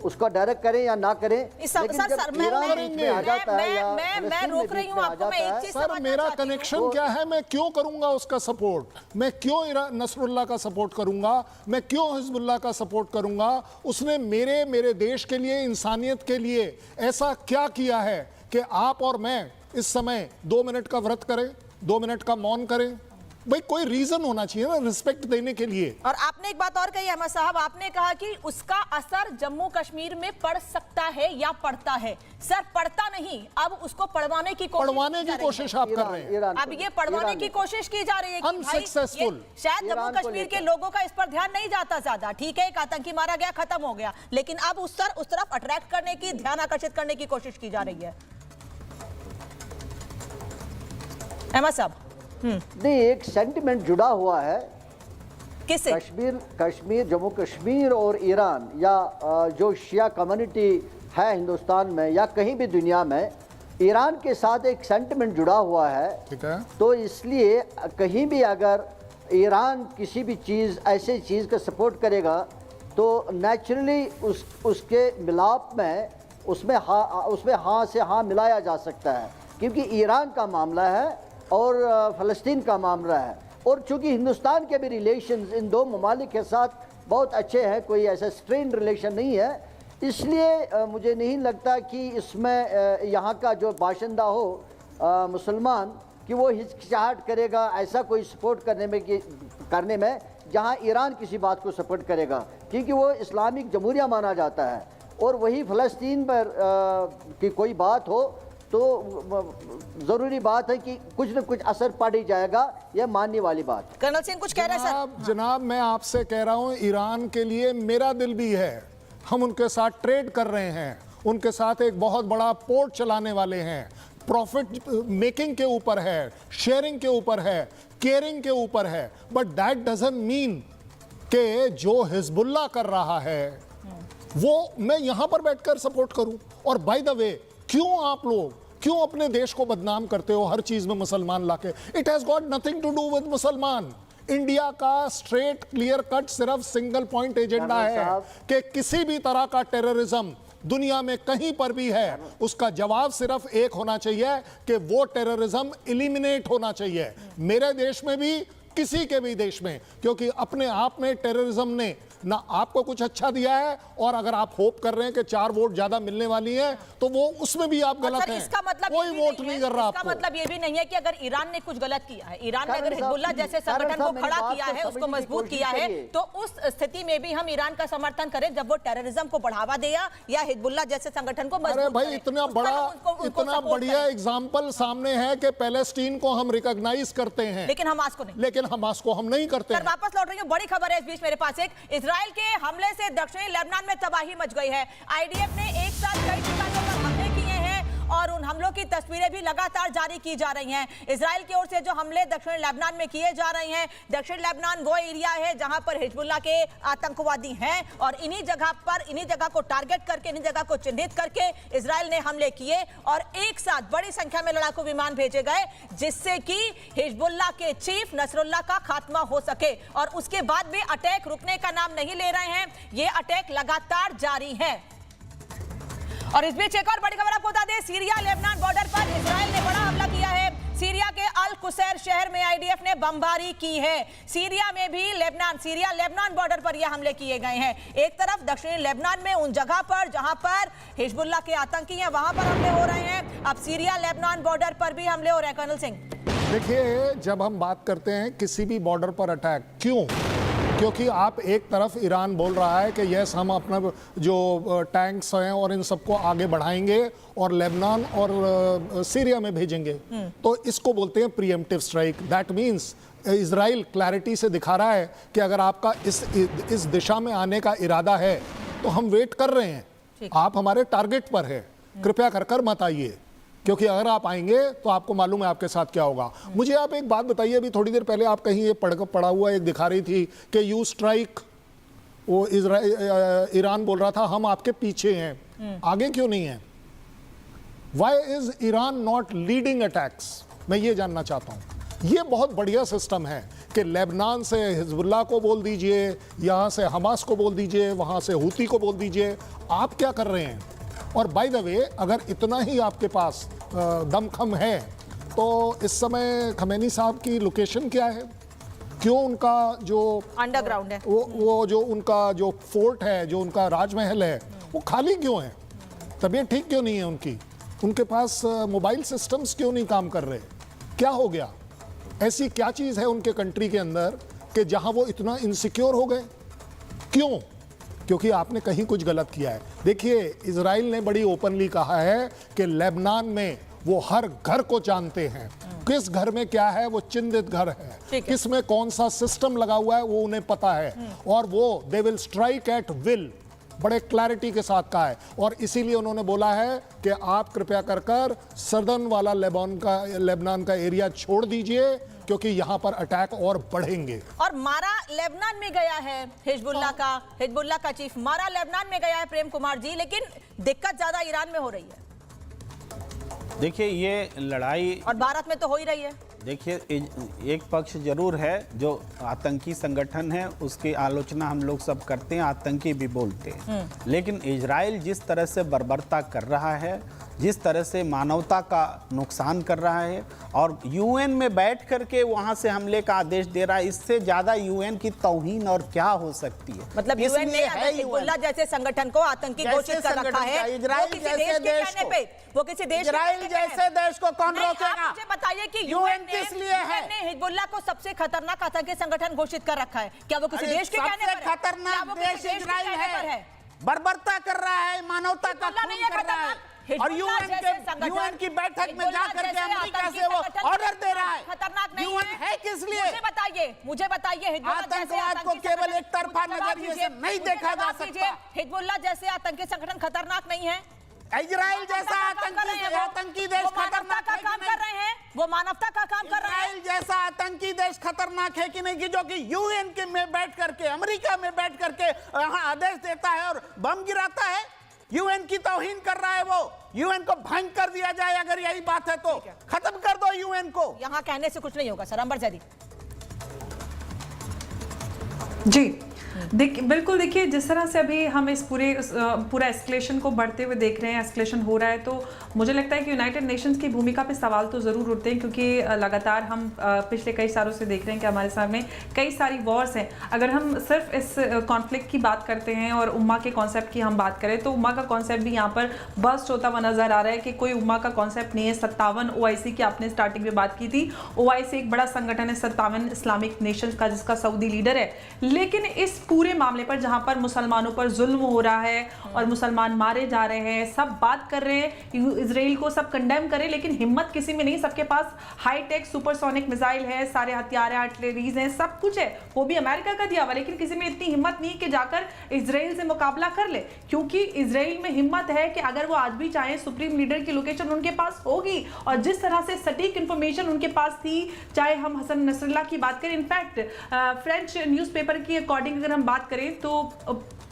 उसका डायरेक्ट करें या ना करें, लेकिन जब ईरान में आ जाता है या मैं रोक रही हूँ आपको, मैं एक चीज सर मेरा कनेक्शन क्या है, मैं क्यों करूंगा उसका सपोर्ट, मैं क्यों नसरुल्लाह का सपोर्ट करूंगा, मैं क्यों हिजबुल्लाह का सपोर्ट करूंगा? उसने मेरे देश के लिए, इंसानियत के लिए ऐसा क्या किया है कि आप और मैं इस समय 2 मिनट का व्रत करें, 2 मिनट का मौन करें? भाई कोई रीजन होना चाहिए ना रिस्पेक्ट देने के लिए। और आपने एक बात और कही अहमद साहब, आपने कहा कि उसका असर जम्मू कश्मीर में पड़ सकता है या पड़ता है। सर पड़ता नहीं, अब उसको पढ़वाने की कोशिश आप कर रहे हैं। अब ये पढ़वाने की कोशिश की जा रही है कि भाई शायद जम्मू कश्मीर के लोगों का इस पर ध्यान नहीं जाता ज्यादा। ठीक है, एक आतंकी मारा गया, खत्म हो गया, लेकिन अब उस तरफ अट्रैक्ट करने की, ध्यान आकर्षित करने की कोशिश की जा रही है। अहमद साहब नहीं, एक सेंटिमेंट जुड़ा हुआ है किससे? कश्मीर, जम्मू कश्मीर और ईरान, या जो शिया कम्युनिटी है हिंदुस्तान में या कहीं भी दुनिया में, ईरान के साथ एक सेंटिमेंट जुड़ा हुआ है। ठीक है, तो इसलिए कहीं भी अगर ईरान किसी भी चीज़, ऐसे चीज़ का सपोर्ट करेगा तो नेचुरली उसके मिलाप में उसमें हाँ से हाँ मिलाया जा सकता है, क्योंकि ईरान का मामला है और फ़लस्तीन का मामला है। और चूँकि हिंदुस्तान के भी रिलेशंस इन दो ममालिक के साथ बहुत अच्छे हैं, कोई ऐसा स्ट्रेन रिलेशन नहीं है, इसलिए मुझे नहीं लगता कि इसमें यहाँ का जो बाशिंदा हो मुसलमान कि वो हिचकिचाहट करेगा ऐसा कोई सपोर्ट करने में जहाँ ईरान किसी बात को सपोर्ट करेगा, क्योंकि वो इस्लामिक जमहूरिया माना जाता है। और वही फ़लस्तीन पर की कोई बात हो तो जरूरी बात है कि कुछ न कुछ असर पड़ ही जाएगा, यह मानने वाली बात। कर्नल सिंह कुछ कह रहे हैं सर? जनाब मैं आपसे कह रहा हूं, ईरान के लिए मेरा दिल भी है, हम उनके साथ ट्रेड कर रहे हैं, उनके साथ एक बहुत बड़ा पोर्ट चलाने वाले हैं, प्रॉफिट मेकिंग के ऊपर है, शेयरिंग के ऊपर है, केयरिंग के ऊपर है। बट दैट डजंट मीन कि जो हिजबुल्लाह कर रहा है वो मैं यहां पर बैठकर सपोर्ट करूं। और बाय द वे, क्यों अपने देश को बदनाम करते हो हर चीज में मुसलमान लाके? It has got nothing to do with मुसलमान। इंडिया का स्ट्रेट क्लियर कट सिर्फ सिंगल पॉइंट एजेंडा है कि किसी भी तरह का टेररिज्म दुनिया में कहीं पर भी है, उसका जवाब सिर्फ एक होना चाहिए कि वो टेररिज्म एलिमिनेट होना चाहिए, मेरे देश में भी किसी के भी देश में। क्योंकि अपने आप में टेररिज्म ने ना आपको कुछ अच्छा दिया है, और अगर आप होप कर रहे हैं कि 4 वोट ज्यादा मिलने वाली है तो वो उसमें भी आप गलत हैं। इसका मतलब कोई वोट नहीं कर रहा। इसका मतलब ये भी नहीं है कि अगर ईरान ने कुछ गलत किया है, ईरान ने अगर हिजबुल्लाह जैसे संगठन को खड़ा किया है, उसको मजबूत किया है, तो उस स्थिति में भी हम ईरान का समर्थन करें जब वो टेररिज्म को बढ़ावा दे या हिजबुल्लाह जैसे संगठन को मजबूत करे। भाई इतना बढ़िया एग्जाम्पल सामने है कि पैलेस्टीन को हम रिकॉग्नाइज करते हैं, लेकिन हमास को हम नहीं करते। वापस लौट रही हूँ, बड़ी खबर है इस बीच मेरे पास एक, इजराइल के हमले से दक्षिणी लेबनान में तबाही मच गई है। आईडीएफ ने एक साथ कई ठिकानों पर हमले किए हैं और उन हमलों की तस्वीरें भी लगातार जारी की जा रही हैं। इजराइल की ओर से जो हमले दक्षिण लेबनान में किए जा रहे हैं, दक्षिण लेबनान वो एरिया है जहां पर हिजबुल्लाह के आतंकवादी हैं, और इन्हीं जगह को टारगेट करके, इन्हीं जगह को चिन्हित करके इजराइल ने हमले किए और एक साथ बड़ी संख्या में लड़ाकू विमान भेजे गए, जिससे कि हिजबुल्लाह के चीफ नसरुल्लाह का खात्मा हो सके। और उसके बाद भी अटैक रुकने का नाम नहीं ले रहे हैं, ये अटैक लगातार जारी है। और इस बीच एक और बड़ी खबर आपको बता दें, सीरिया लेबनान बॉर्डर पर इजराइल ने बड़ा हमला किया है। सीरिया के अल कुसैर शहर में आईडीएफ ने बमबारी की है। सीरिया में भी सीरिया लेबनान बॉर्डर पर यह हमले किए गए हैं। एक तरफ दक्षिणी लेबनान में उन जगह पर जहां पर हिजबुल्लाह के आतंकी हैं वहां पर हमले हो रहे हैं। अब सीरिया लेबनान बॉर्डर पर भी हमले हो रहे हैं। कर्नल सिंह, देखिए, जब हम बात करते हैं किसी भी बॉर्डर पर अटैक, क्यों? क्योंकि आप एक तरफ ईरान बोल रहा है कि यस हम अपना जो टैंक्स हैं और इन सबको आगे बढ़ाएंगे और लेबनान और सीरिया में भेजेंगे, तो इसको बोलते हैं pre-emptive strike. That means Israel clarity से दिखा रहा है कि अगर आपका इस दिशा में आने का इरादा है तो हम वेट कर रहे हैं, आप हमारे टारगेट पर है, कृपया कर मत आइए, क्योंकि अगर आप आएंगे तो आपको मालूम है आपके साथ क्या होगा। मुझे आप एक बात बताइए, अभी थोड़ी देर पहले आप कहीं ये पड़ा हुआ एक दिखा रही थी कि यू स्ट्राइक, वो ईरान बोल रहा था हम आपके पीछे हैं, आगे क्यों नहीं है? Why is Iran not leading attacks? मैं ये जानना चाहता हूं। ये बहुत बढ़िया सिस्टम है कि लेबनान से हिजबुल्लाह को बोल दीजिए, यहां से हमास को बोल दीजिए, वहां से हूती को बोल दीजिए, आप क्या कर रहे हैं? और बाय द वे, अगर इतना ही आपके पास दमखम है तो इस समय खमेनी साहब की लोकेशन क्या है? क्यों उनका जो अंडरग्राउंड है, वो जो उनका जो फोर्ट है, जो उनका राजमहल है, वो खाली क्यों है? तबीयत ठीक क्यों नहीं है उनकी? उनके पास मोबाइल सिस्टम्स क्यों नहीं काम कर रहे? क्या हो गया? ऐसी क्या चीज़ है उनके कंट्री के अंदर कि जहां वो इतना इनसिक्योर हो गए? क्यों? क्योंकि आपने कहीं कुछ गलत किया है। देखिए, इजराइल ने बड़ी ओपनली कहा है कि लेबनान में वो हर घर को जानते हैं, किस घर में क्या है, वो चिन्हित घर है, किस में कौन सा सिस्टम लगा हुआ है वो उन्हें पता है, और वो they will strike at will, बड़े क्लैरिटी के साथ कहा है। और इसीलिए उन्होंने बोला है कि आप कृपया कर सदर्न वाला लेबनान का एरिया छोड़ दीजिए, क्योंकि यहां पर अटैक और बढ़ेंगे। और मारा लेबनान में गया है हिजबुल्लाह का चीफ मारा लेबनान में गया है प्रेम कुमार जी, लेकिन दिक्कत ज्यादा ईरान में हो रही है। देखिए, ये लड़ाई और भारत में तो हो ही रही है। देखिए, एक पक्ष जरूर है जो आतंकी संगठन है, उसकी आलोचना हम लोग सब करते हैं, आतंकी भी बोलते हैं, लेकिन इजराइल जिस तरह से बर्बरता कर रहा है, जिस तरह से मानवता का नुकसान कर रहा है और यूएन में बैठ करके वहां से हमले का आदेश दे रहा है, इससे ज्यादा यूएन की तौहीन और क्या हो सकती है? मतलब यूएन ने हिजबुल्लाह जैसे संगठन को आतंकी घोषित कर रखा है। इजराइल जैसे देश को, वो किसी देश इजराइल जैसे देश को कौन रोकेगा? मुझे बताइए कि यूएन किस लिए है? हिजबुल्लाह को सबसे खतरनाक आतंकी संगठन घोषित कर रखा है। क्या वो किसी देश के कहने पर? खतरनाक देश इजराइल है, बर्बरता कर रहा है, मानवता का खून कर रहा है, और यूएन की बैठक में जाकर के अमेरिका से वो ऑर्डर दे रहा है। खतरनाक नहीं यूएन है किस लिए? मुझे बताइए आतंकवाद को केवल एक तरफा नजरिए से नहीं देखा जा सकता। हिजबुल्लाह जैसे आतंकी संगठन खतरनाक नहीं है? इजराइल जैसा आतंकी देश खतरनाक का काम कर रहे हैं, वो मानवता का काम कर रहे हैं। इजराइल जैसा आतंकी देश खतरनाक है कि नहीं, कि जो कि यूएन के में बैठ करके, अमेरिका में बैठ करके यहाँ आदेश देता है और बम गिराता है, यूएन की तौहीन कर रहा है। वो यूएन को भंग कर दिया जाए, अगर यही बात है तो खत्म कर दो यूएन को। यहाँ कहने से कुछ नहीं होगा सर। अंबर जैदी जी, बिल्कुल, देखिए जिस तरह से अभी हम इस पूरा एस्केलेशन को बढ़ते हुए देख रहे हैं, एस्केलेशन हो रहा है, तो मुझे लगता है कि यूनाइटेड नेशंस की भूमिका पे सवाल तो ज़रूर उठते हैं, क्योंकि लगातार हम पिछले कई सालों से देख रहे हैं कि हमारे सामने कई सारी वॉर्स हैं। अगर हम सिर्फ इस कॉन्फ्लिक्ट की बात करते हैं और उम्मा के कॉन्सेप्ट की हम बात करें, तो उम्मा का कॉन्सेप्ट भी यहाँ पर बस्ट होता हुआ नजर आ रहा है कि कोई उम्मा का कॉन्सेप्ट नहीं है। 57 OIC की आपने स्टार्टिंग में बात की थी। OIC एक बड़ा संगठन है 57 इस्लामिक नेशंस का, जिसका सऊदी लीडर है, लेकिन इस पूरे मामले पर जहां पर मुसलमानों पर जुल्म हो रहा है और मुसलमान मारे जा रहे हैं, सब बात कर रहे हैं, इजराइल को सब कंडेम करें, लेकिन हिम्मत किसी में नहीं। सबके पास हाईटेक सुपरसोनिक मिसाइल है, सारे हथियार हैं, आर्टिलरीज हैं, सब कुछ है, वो भी अमेरिका का दिया हुआ, लेकिन किसी में इतनी हिम्मत नहीं कि जाकर इजराइल से मुकाबला कर ले। क्योंकि इजराइल में हिम्मत है कि अगर वो आज भी चाहे, सुप्रीम लीडर की लोकेशन उनके पास होगी, और जिस तरह से सटीक इंफॉर्मेशन उनके पास थी, चाहे हम हसन नसरुल्लाह की बात करें, इनफैक्ट फ्रेंच न्यूज़पेपर की अकॉर्डिंग अगर हम बात करें तो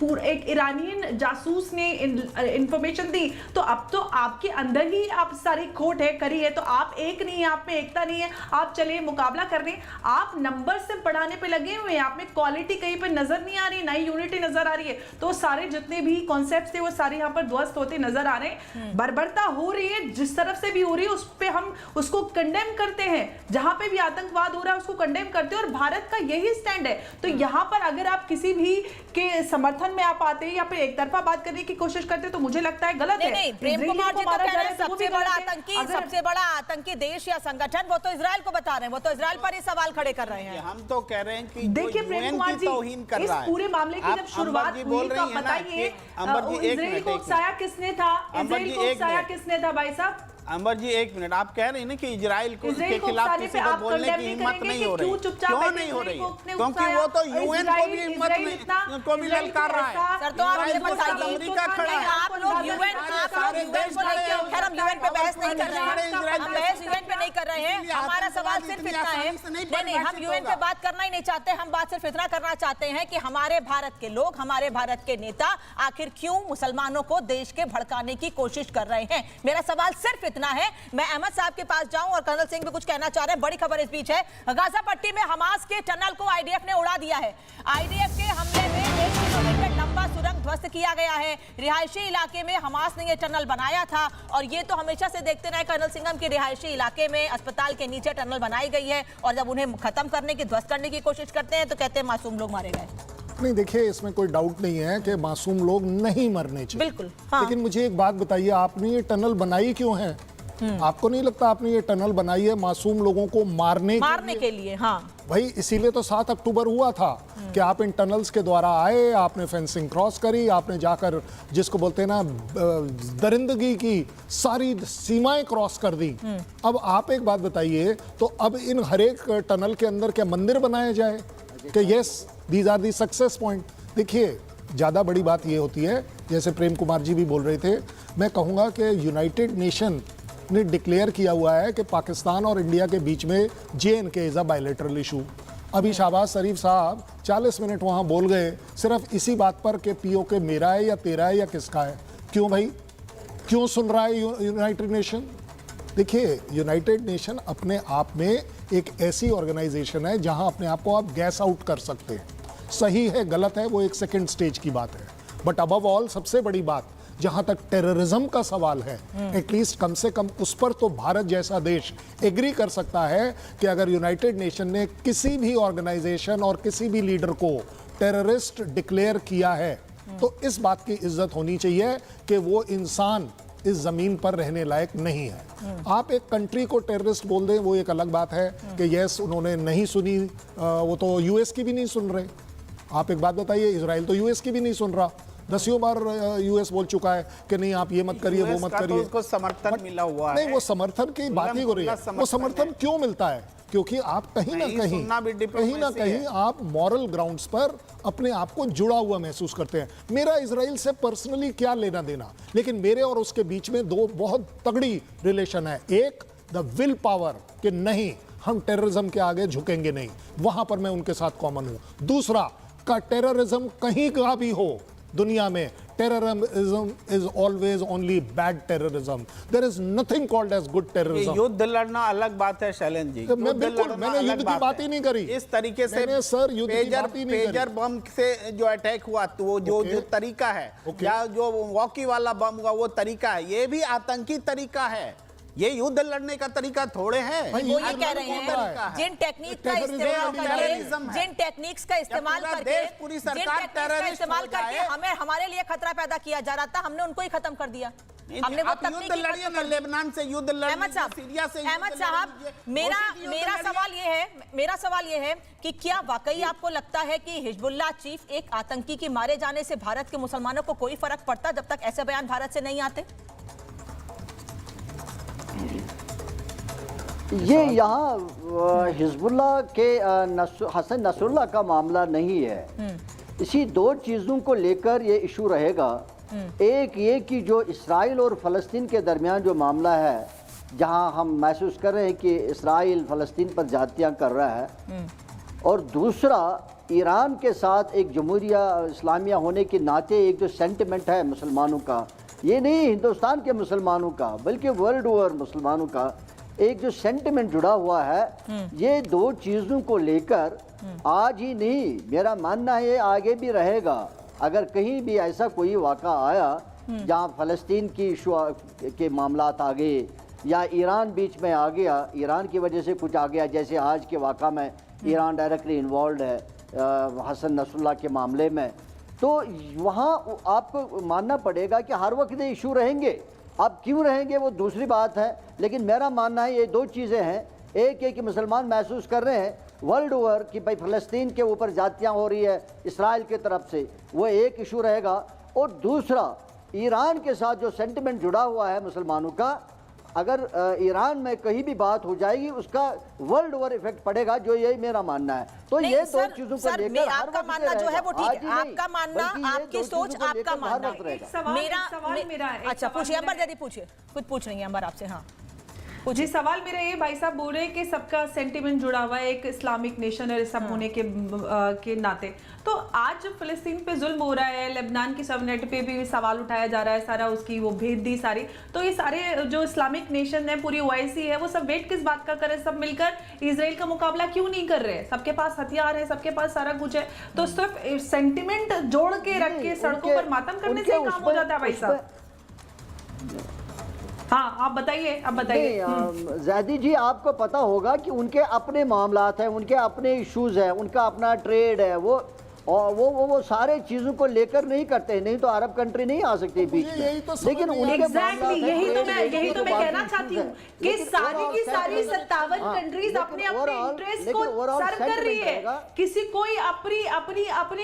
एक ईरानियन जासूस ने इंफॉर्मेशन दी, तो अब तो आपके अंदर ही आप सारी खोट है करी है, तो आप एक नहीं है, आप में एकता नहीं है, आप चले मुकाबला करने, आप नंबर से बढ़ाने पे लगे हुए हैं, आप में क्वालिटी कहीं पे नजर नहीं आ रही, नई यूनिटी नजर आ रही है। तो सारे जितने भी कॉन्सेप्ट्स थे वो सारे यहाँ पर ध्वस्त होते नजर आ रहे हैं। बर्बरता हो रही है, जिस तरफ से भी हो रही है उस पे हम उसको कंडेम करते हैं, जहां पे भी आतंकवाद हो रहा है उसको कंडेम करते हैं, और भारत का यही स्टैंड है। तो यहाँ पर अगर आप किसी भी के समर्थन में आप आते हैं या फिर एक तरफा बात करने की कोशिश करते हैं तो मुझे लगता है गलत है। नहीं, प्रेम कुमार जी तो कह रहे हैं सबसे बड़ा आतंकी देश या संगठन वो तो इजराइल को बता रहे हैं, वो तो इजराइल पर ही सवाल खड़े कर रहे हैं। हम तो कह रहे हैं कि देखिए प्रेम कुमार जी, इस पूरे मामले की जब शुरुआत हुई तो आप बताइए इजराइल को उकसाया किसने था, इजराइल को उकसाया किसने था भाई साहब? अंबर जी एक मिनट, आप कह रहे हैं ना कि इजराइल के खिलाफ किसी को बोलने की हिम्मत नहीं हो रही, क्यों नहीं हो रही? क्योंकि वो तो यूएन को भी हिम्मत को भी ललकार रहा है। सर तो आप ये बताइए, अमेरिका खड़ा है, आप लोग यूएन को लेके, खैर हम यूएन पे बहस नहीं कर रहे हैं, हम बहस यूएन पे नहीं कर रहे हैं, हमारा सवाल सिर्फ इतना है, नहीं हम यूएन पे बात करना ही नहीं चाहते, हम बात सिर्फ इतना करना चाहते हैं कि हमारे भारत के लोग, हमारे भारत के नेता आखिर क्यों मुसलमानों को देश के भड़काने की कोशिश कर रहे हैं। मेरा सवाल सिर्फ इतना है। मैं अहमद साहब के पास जाऊं और कर्नल सिंह भी कुछ कहना चाह रहे हैं। बड़ी खबर इस बीच है, गाजा पट्टी में हमास के टनल को आईडीएफ ने उड़ा दिया है। आईडीएफ के हमले में 1 किलोमीटर लंबा सुरंग ध्वस्त किया गया है। रिहायशी इलाके में हमास ने यह टनल बनाया था और ये तो हमेशा से देखते रहे कर्नल सिंघम के रिहायशी इलाके में अस्पताल के नीचे टनल बनाई गई है और जब उन्हें खत्म करने की, ध्वस्त करने की कोशिश करते हैं तो कहते हैं मासूम लोग मारे गए। नहीं देखिए, इसमें कोई डाउट नहीं है कि मासूम लोग नहीं मरने चाहिए, बिल्कुल हाँ। लेकिन मुझे एक बात बताइए, आपने ये टनल बनाई क्यों है? आपको नहीं लगता आपने ये टनल बनाई है मासूम लोगों को मारने के लिए? हाँ भाई, इसीलिए तो 7 अक्टूबर हुआ था कि आप इन टनल्स के द्वारा आए, आपने फेंसिंग क्रॉस करी, आपने जाकर जिसको बोलते हैं ना दरिंदगी की सारी सीमाएं क्रॉस कर दी। अब आप एक बात बताइए, तो अब इन हर एक टनल के अंदर क्या मंदिर बनाया जाए कि yes these are the success point? देखिए, ज़्यादा बड़ी बात ये होती है, जैसे प्रेम कुमार जी भी बोल रहे थे, मैं कहूँगा कि यूनाइटेड नेशन ने डिक्लेयर किया हुआ है कि पाकिस्तान और इंडिया के बीच में JNK is a bilateral issue. अभी शहबाज शरीफ साहब 40 मिनट वहाँ बोल गए सिर्फ इसी बात पर कि POK मेरा है या तेरा है या किसका है। क्यों भाई, क्यों सुन रहा है यूनाइटेड नेशन? देखिए, यूनाइटेड नेशन अपने आप में एक ऐसी ऑर्गेनाइजेशन है जहाँ अपने आप को आप गैस आउट कर सकते हैं। सही है गलत है वो एक सेकेंड स्टेज की बात है, बट अबव ऑल सबसे बड़ी बात जहां तक टेररिज्म का सवाल है, एटलीस्ट कम से कम उस पर तो भारत जैसा देश एग्री कर सकता है कि अगर यूनाइटेड नेशन ने किसी भी ऑर्गेनाइजेशन और किसी भी लीडर को टेररिस्ट डिक्लेयर किया है तो इस बात की इज्जत होनी चाहिए कि वो इंसान इस जमीन पर रहने लायक नहीं है। आप एक कंट्री को टेररिस्ट बोल दें वो एक अलग बात है कि यस उन्होंने नहीं सुनी, वो तो यूएस की भी नहीं सुन रहे। आप एक बात बताइए, इजराइल तो यूएस की भी नहीं सुन रहा, 10 बार यूएस बोल चुका है कि नहीं आप ये मत करिए वो मत करिए। उसको समर्थन मिला हुआ है। नहीं, वो समर्थन की बात ही हो रही है। वो समर्थन क्यों मिलता है? क्योंकि आप कहीं ना कहीं आप मॉरल ग्राउंड्स पर अपने आप को जुड़ा हुआ महसूस करते हैं। मेरा इजराइल से पर्सनली क्या लेना देना, लेकिन मेरे और उसके बीच में 2 बहुत तगड़ी रिलेशन है। एक, द विल पावर कि नहीं हम टेररिज्म के आगे झुकेंगे नहीं, वहां पर मैं उनके साथ कॉमन हूं। दूसरा, का टेररिज्म कहीं का भी हो दुनिया में, terrorism is always only bad terrorism. There is nothing called as good terrorism. युद्ध लड़ना अलग बात है शैलेंद्र जी, मैंने युद्ध की बात ही नहीं करी। इस तरीके से सर युद्ध की बात ही नहीं करी। पेजर बम से जो अटैक हुआ तो वो जो तरीका है, या जो वॉकी वाला बम हुआ वो तरीका है, ये भी आतंकी तरीका है। ये युद्ध लड़ने का तरीका थोड़े हैं। वो ये कह रहे हैं जिन टेक्निक का इस्तेमाल करके हमें हमारे लिए खतरा पैदा किया जा रहा था, हमने उनको ही खत्म कर दिया। हमने वो युद्ध लड़िए ना, लेबनान से युद्ध लड़िए, सीरिया से। अहमद साहब, मेरा सवाल ये है कि क्या वाकई आपको लगता है कि हिजबुल्लाह चीफ एक आतंकी के मारे जाने से भारत के मुसलमानों को कोई फर्क पड़ता जब तक ऐसे बयान भारत से नहीं आते? ये यहाँ हिजबुल्लाह के हसन नसरुल्लाह का मामला नहीं है। इसी 2 चीज़ों को लेकर ये इशू रहेगा। एक ये कि जो इस्राइल और फ़लस्तीन के दरमियान जो मामला है, जहाँ हम महसूस कर रहे हैं कि इस्राइल फ़लस्तीन पर ज़्यादतियाँ कर रहा है, और दूसरा ईरान के साथ एक जमहूरिया इस्लामिया होने के नाते एक जो सेंटिमेंट है मुसलमानों का ये नहीं हिंदुस्तान के मुसलमानों का बल्कि वर्ल्ड ओवर मुसलमानों का एक जो सेंटिमेंट जुड़ा हुआ है, ये दो चीज़ों को लेकर आज ही नहीं, मेरा मानना है ये आगे भी रहेगा। अगर कहीं भी ऐसा कोई वाक़ा आया जहाँ फ़लस्तीन की इशू के मामलात आ गए या ईरान बीच में आ गया, ईरान की वजह से कुछ आ गया, जैसे आज के वाक़ा में ईरान डायरेक्टली इन्वॉल्व है हसन नसरुल्लाह के मामले में, तो वहाँ आपको मानना पड़ेगा कि हर वक्त ये इशू रहेंगे। अब क्यों रहेंगे वो दूसरी बात है, लेकिन मेरा मानना है ये दो चीज़ें हैं। एक है कि मुसलमान महसूस कर रहे हैं वर्ल्ड ओवर कि भाई फ़लस्तीन के ऊपर जातियाँ हो रही है इसराइल की तरफ से, वो एक इशू रहेगा। और दूसरा ईरान के साथ जो सेंटिमेंट जुड़ा हुआ है मुसलमानों का, अगर ईरान में कहीं भी बात हो जाएगी उसका वर्ल्ड ओवर इफेक्ट पड़ेगा, जो यही मेरा मानना है। तो ये दो चीजों को लेकर आपका मानना जो है वो ठीक है, आपका मानना, आपकी सोच, आपका मानना। मेरा अच्छा पूछिए अंबर दीदी, पूछिए, कुछ पूछ रही है अंबर आपसे। हाँ जी, सवाल मेरा ये, भाई साहब बोल रहे हैं कि सबका सेंटिमेंट जुड़ा हुआ है एक इस्लामिक नेशन और सब होने के नाते, तो आज फिलिस्तीन पे जुल्म हो रहा है, लेबनान की सबनेट पे भी सवाल उठाया जा रहा है, सारा उसकी वो भेद दी सारी, तो ये सारे जो इस्लामिक नेशन है, पूरी ओआईसी है, वो सब वेट किस बात का कर रहे हैं? सब मिलकर इजराइल का मुकाबला क्यों नहीं कर रहे? सबके पास हथियार है, सबके पास सारा कुछ है, तो सिर्फ सेंटिमेंट जोड़ के रख के सड़कों पर मातम करने से काम हो जाता है भाई साहब? हाँ आप बताइए, अब बताइए। ज़ैदी जी, आपको पता होगा कि उनके अपने मामलात हैं, उनके अपने इश्यूज हैं, उनका अपना ट्रेड है, वो सारे चीजों को लेकर नहीं करते, नहीं तो अरब कंट्री नहीं आ सकती बीच में। लेकिन यही तो मैं कहना चाहती हूँ कि सारी की सारी 57 कंट्रीज अपने अपने इंटरेस्ट को सर्व कर रही है, किसी कोई अपनी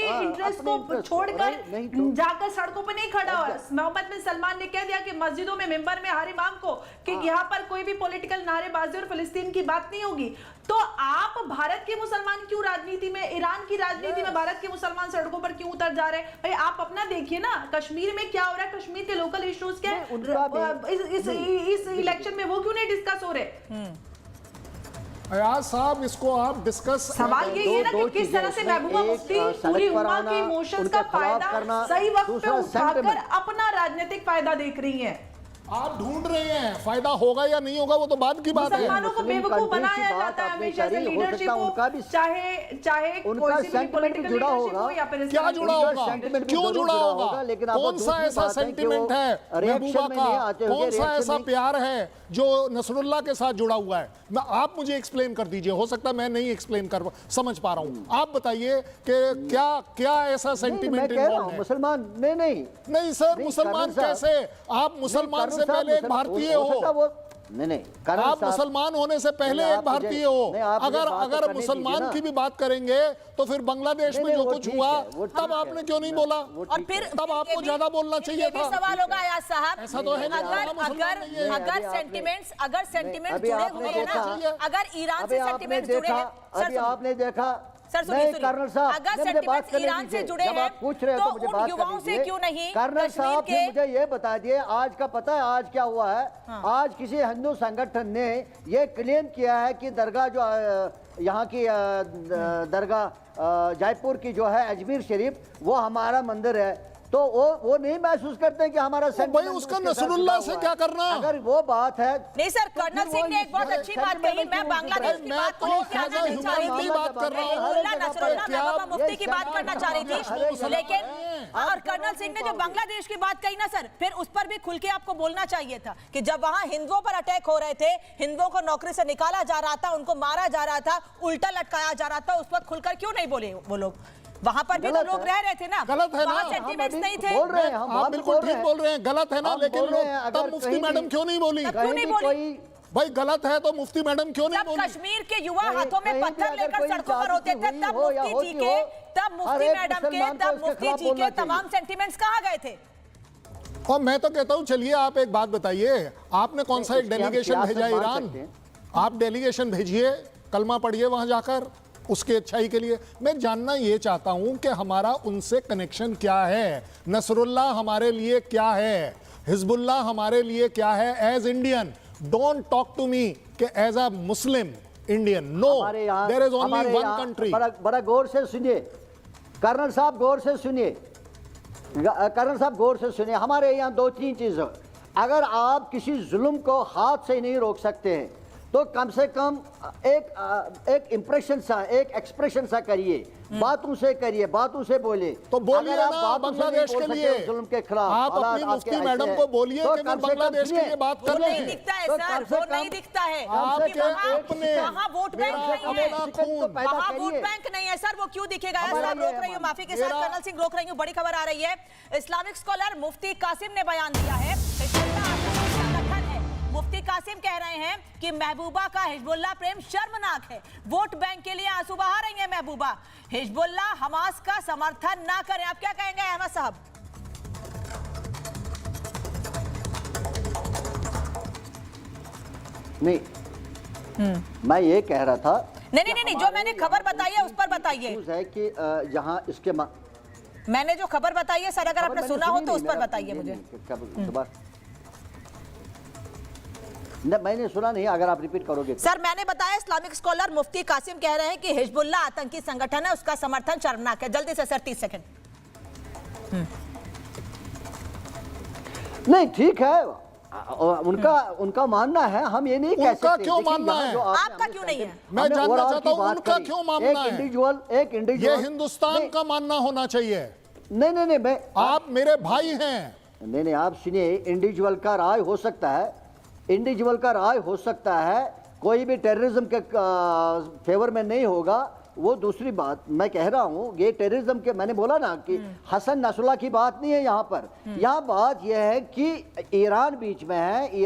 इंटरेस्ट को छोड़कर जाकर सड़कों पर नहीं खड़ा हुआ। मोहम्मद बिन सलमान ने कह दिया कि मस्जिदों में मिंबर में हर इमाम को कि यहाँ पर कोई भी पॉलिटिकल नारेबाजी और फिलिस्तीन की बात नहीं होगी। तो आप भारत के मुसलमान क्यों राजनीति में, ईरान की राजनीति में भारत के मुसलमान सड़कों पर क्यों उतर जा रहे हैं? भाई आप अपना देखिए ना, कश्मीर में क्या हो रहा है, कश्मीर के लोकल इश्यूज क्या है, इस इलेक्शन में वो क्यों नहीं डिस्कस हो रहे? अयाज साहब, इसको आप डिस्कस, सवाल ये है ना कि किस तरह से महबूबा मुफ्ती पूरी उम्मा के इमोशंस का फायदा सही वक्त पे उठाकर अपना राजनीतिक फायदा देख रही हैं। आप ढूंढ रहे हैं, फायदा होगा या नहीं होगा वो तो बाद की बात है। मुसलमानों को बेवकूफ बनाया जाता है हमेशा से, लीडरशिप हो, चाहे कोई सी भी पॉलिटिकल लीडरशिप हो या फिर क्या जुड़ा होगा, क्यों जुड़ा होगा, कौन सा ऐसा सेंटिमेंट है महबूबा का, कौन सा ऐसा प्यार है जो नसरुल्लाह के साथ जुड़ा हुआ है? आप मुझे एक्सप्लेन कर दीजिए, हो सकता है मैं नहीं एक्सप्लेन कर समझ पा रहा हूँ, आप बताइए कि क्या ऐसा सेंटिमेंट है? मुसलमान नहीं सर, मुसलमान कैसे? आप मुसलमान से पहले एक भारतीय हो, नहीं, आप मुसलमान होने से पहले एक भारतीय हो। अगर मुसलमान की भी बात करेंगे तो फिर बांग्लादेश में जो कुछ हुआ तब आपने क्यों नहीं बोला, और फिर तब आपको ज्यादा बोलना चाहिए था। सवाल होगा आयाज साहब, ऐसा तो है अगर सेंटिमेंट जुड़े हुए हैं ना, अगर ईरान से सेंटिमेंट जुड़े हैं, अभी आपने देखा सर कर्नल साहब, अगर सेंटिमेंट्स ईरान से जुड़े हैं पूछ रहे तो उन युवाओं से क्यों नहीं? कर्नल साहब ने मुझे ये बता दिए, आज का पता है आज क्या हुआ है? आज किसी हिंदू संगठन ने ये क्लेम किया है कि दरगाह जो यहाँ की दरगाह जयपुर की जो है अजमेर शरीफ, वो हमारा मंदिर है, तो वो नहीं महसूस करते हैं कि हमारा भाई उसका नसरुल्लाह से क्या करना? अगर वो बात है नहीं सर, कर्नल सिंह ने एक बहुत अच्छी बात कही, मैं बांग्लादेश की बात को कहना नहीं चाह रही थी, नसरुल्लाह महबूबा मुफ्ती की बात करना चाह रही थी, लेकिन और कर्नल सिंह ने जो बांग्लादेश की बात कही ना सर, फिर उस पर भी खुल के आपको बोलना चाहिए था कि जब वहां हिंदुओं पर अटैक हो रहे थे, हिंदुओं को नौकरी से निकाला जा रहा था, उनको मारा जा रहा था, उल्टा लटकाया जा रहा था, उस पर खुलकर क्यों नहीं बोले वो लोग? वहां पर भी तो लोग रह रहे थे ना, गलत है ना, सेंटिमेंट्स नहीं थे। बोल रहे हैं हम, आप बिल्कुल ठीक बोल रहे हैं, गलत है ना, लेकिन तब मुफ्ती मैडम क्यों नहीं बोली? क्यों नहीं बोली? भाई गलत है तो मुफ्ती मैडम क्यों नहीं बोली? कश्मीर के युवा हाथों में पत्थर लेकर सड़कों पर होते थे, तब मुफ्ती जी के, तब मुफ्ती मैडम के, तब मुफ्ती जी के तमाम सेंटिमेंट्स कहाँ गए थे? और मैं तो कहता हूँ, चलिए आप एक बात बताइए, आपने कौन सा एक डेलीगेशन भेजा ईरान? आप डेलीगेशन भेजिए, कलमा पढ़िए वहां जाकर, उसकी अच्छाई के लिए। मैं जानना ये चाहता हूं कि हमारा उनसे कनेक्शन क्या है, नसरुल्लाह हमारे लिए क्या है, हिजबुल्लाह हमारे लिए क्या है as Indian. Don't talk to me कि as a Muslim Indian, no, there is only one country. बड़ा गौर से सुनिए कर्नल साहब, गौर से सुनिए, करण साहब गौर से सुनिए, हमारे यहाँ 2-3 चीज़ है। अगर आप किसी जुल्म को हाथ से नहीं रोक सकते हैं तो कम से कम एक इंप्रेशन सा, एक एक्सप्रेशन सा करिए, बातों से करिए, बातों से बोले। तो बोलिए अगर आप ना बातों से नहीं बांग्लादेश बोल के सकते लिए, जुल्म के खिलाफ, आप हालात अपनी आपके मुफ्ती ऐसे मैडम हैं, को बोलिए तो कि कम वो से कम बांग्लादेश के सुनिए, लिए बात कर वो रहे नहीं हैं। दिखता है तो सर, कम से वो कम नहीं दिखता है आपके कि वहाँ अपने वहाँ वोट बैंक मेरा नहीं है, अपना खून वहाँ वोट बैंक नहीं है सर, वो क्यों दिखेगा? हमारा साहब ये रोक रही हूँ, माफी के साथ मेरा- कर्नल सिंह रोक रही हूँ। बड़ी खबर आ रही है, इस्लामिक स्कॉलर मुफ्ती कासिम ने बयान दिया है। हिजबुल्लाह आतंकी संगठन है। मुफ्ती कासिम कह रहे हैं कि महबूबा का हिजबुल्लाह प्रेम शर्मनाक है, वोट बैंक के लिए आंसू बहा रही है महबूबा। हिजबुल्लाह हमास का समर्थन ना करें। आप क्या कहेंगे अहमद साहब? नहीं, मैं ये कह रहा था, नहीं, जो मैंने खबर बताई है उस पर बताइए। है कि जहाँ इसके मैंने जो खबर बताई है सर, अगर आपने सुना हो तो उस पर बताइए मुझे। मैंने सुना नहीं, अगर आप रिपीट करोगे तो। सर मैंने बताया, इस्लामिक स्कॉलर मुफ्ती कासिम कह रहे हैं कि हिजबुल्लाह आतंकी संगठन है, उसका समर्थन शर्मनाक है। जल्दी से सर, 30 सेकंड। नहीं, ठीक है, उनका मानना है, हम ये नहीं कह सकते। उनका क्यों देखिए, मानना यहाँ है? जो आपने आपका क्यों नहीं है? मैं हमने जानना overall चाहता की हूं बात उनका करी। क्यों मानना है? एक इंडिविजुअल ये हिंदुस्तान का मानना होना चाहिए। नहीं, मैं आप मेरे भाई हैं। नहीं, आप सुनिए, इंडिविजुअल का राय हो सकता है, इंडिविजुअल का राय हो सकता है, कोई भी टेररिज्म के फेवर में नहीं होगा, वो दूसरी बात। मैं कह रहा हूँ ये टेररिज्म के, मैंने बोला ना कि हसन नसरुल्लाह की बात नहीं है यहाँ पर। यहाँ बात यह है कि ईरान बीच में है,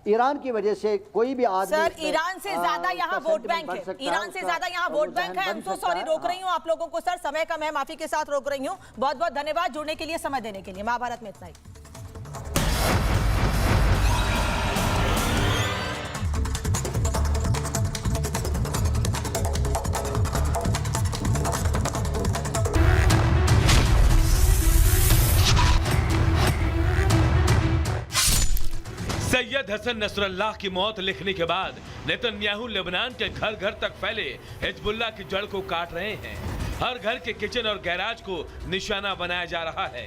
ईरान की वजह से कोई भी आदमी सर ईरान से ज्यादा यहाँ वोट बैंक है, ईरान से ज्यादा यहाँ वोट बैंक है। I'm so sorry, रोक रही हूँ आप लोगों को सर, समय कम है, माफी के साथ रोक रही हूँ। बहुत बहुत धन्यवाद जुड़ने के लिए, समय देने के लिए। महाभारत में इतना ही। सैयद हसन नसरुल्लाह की मौत लिखने के बाद नेतन्याहू लेबनान के घर घर तक फैले हिजबुल्लाह की जड़ को काट रहे हैं। हर घर के किचन और गैराज को निशाना बनाया जा रहा है।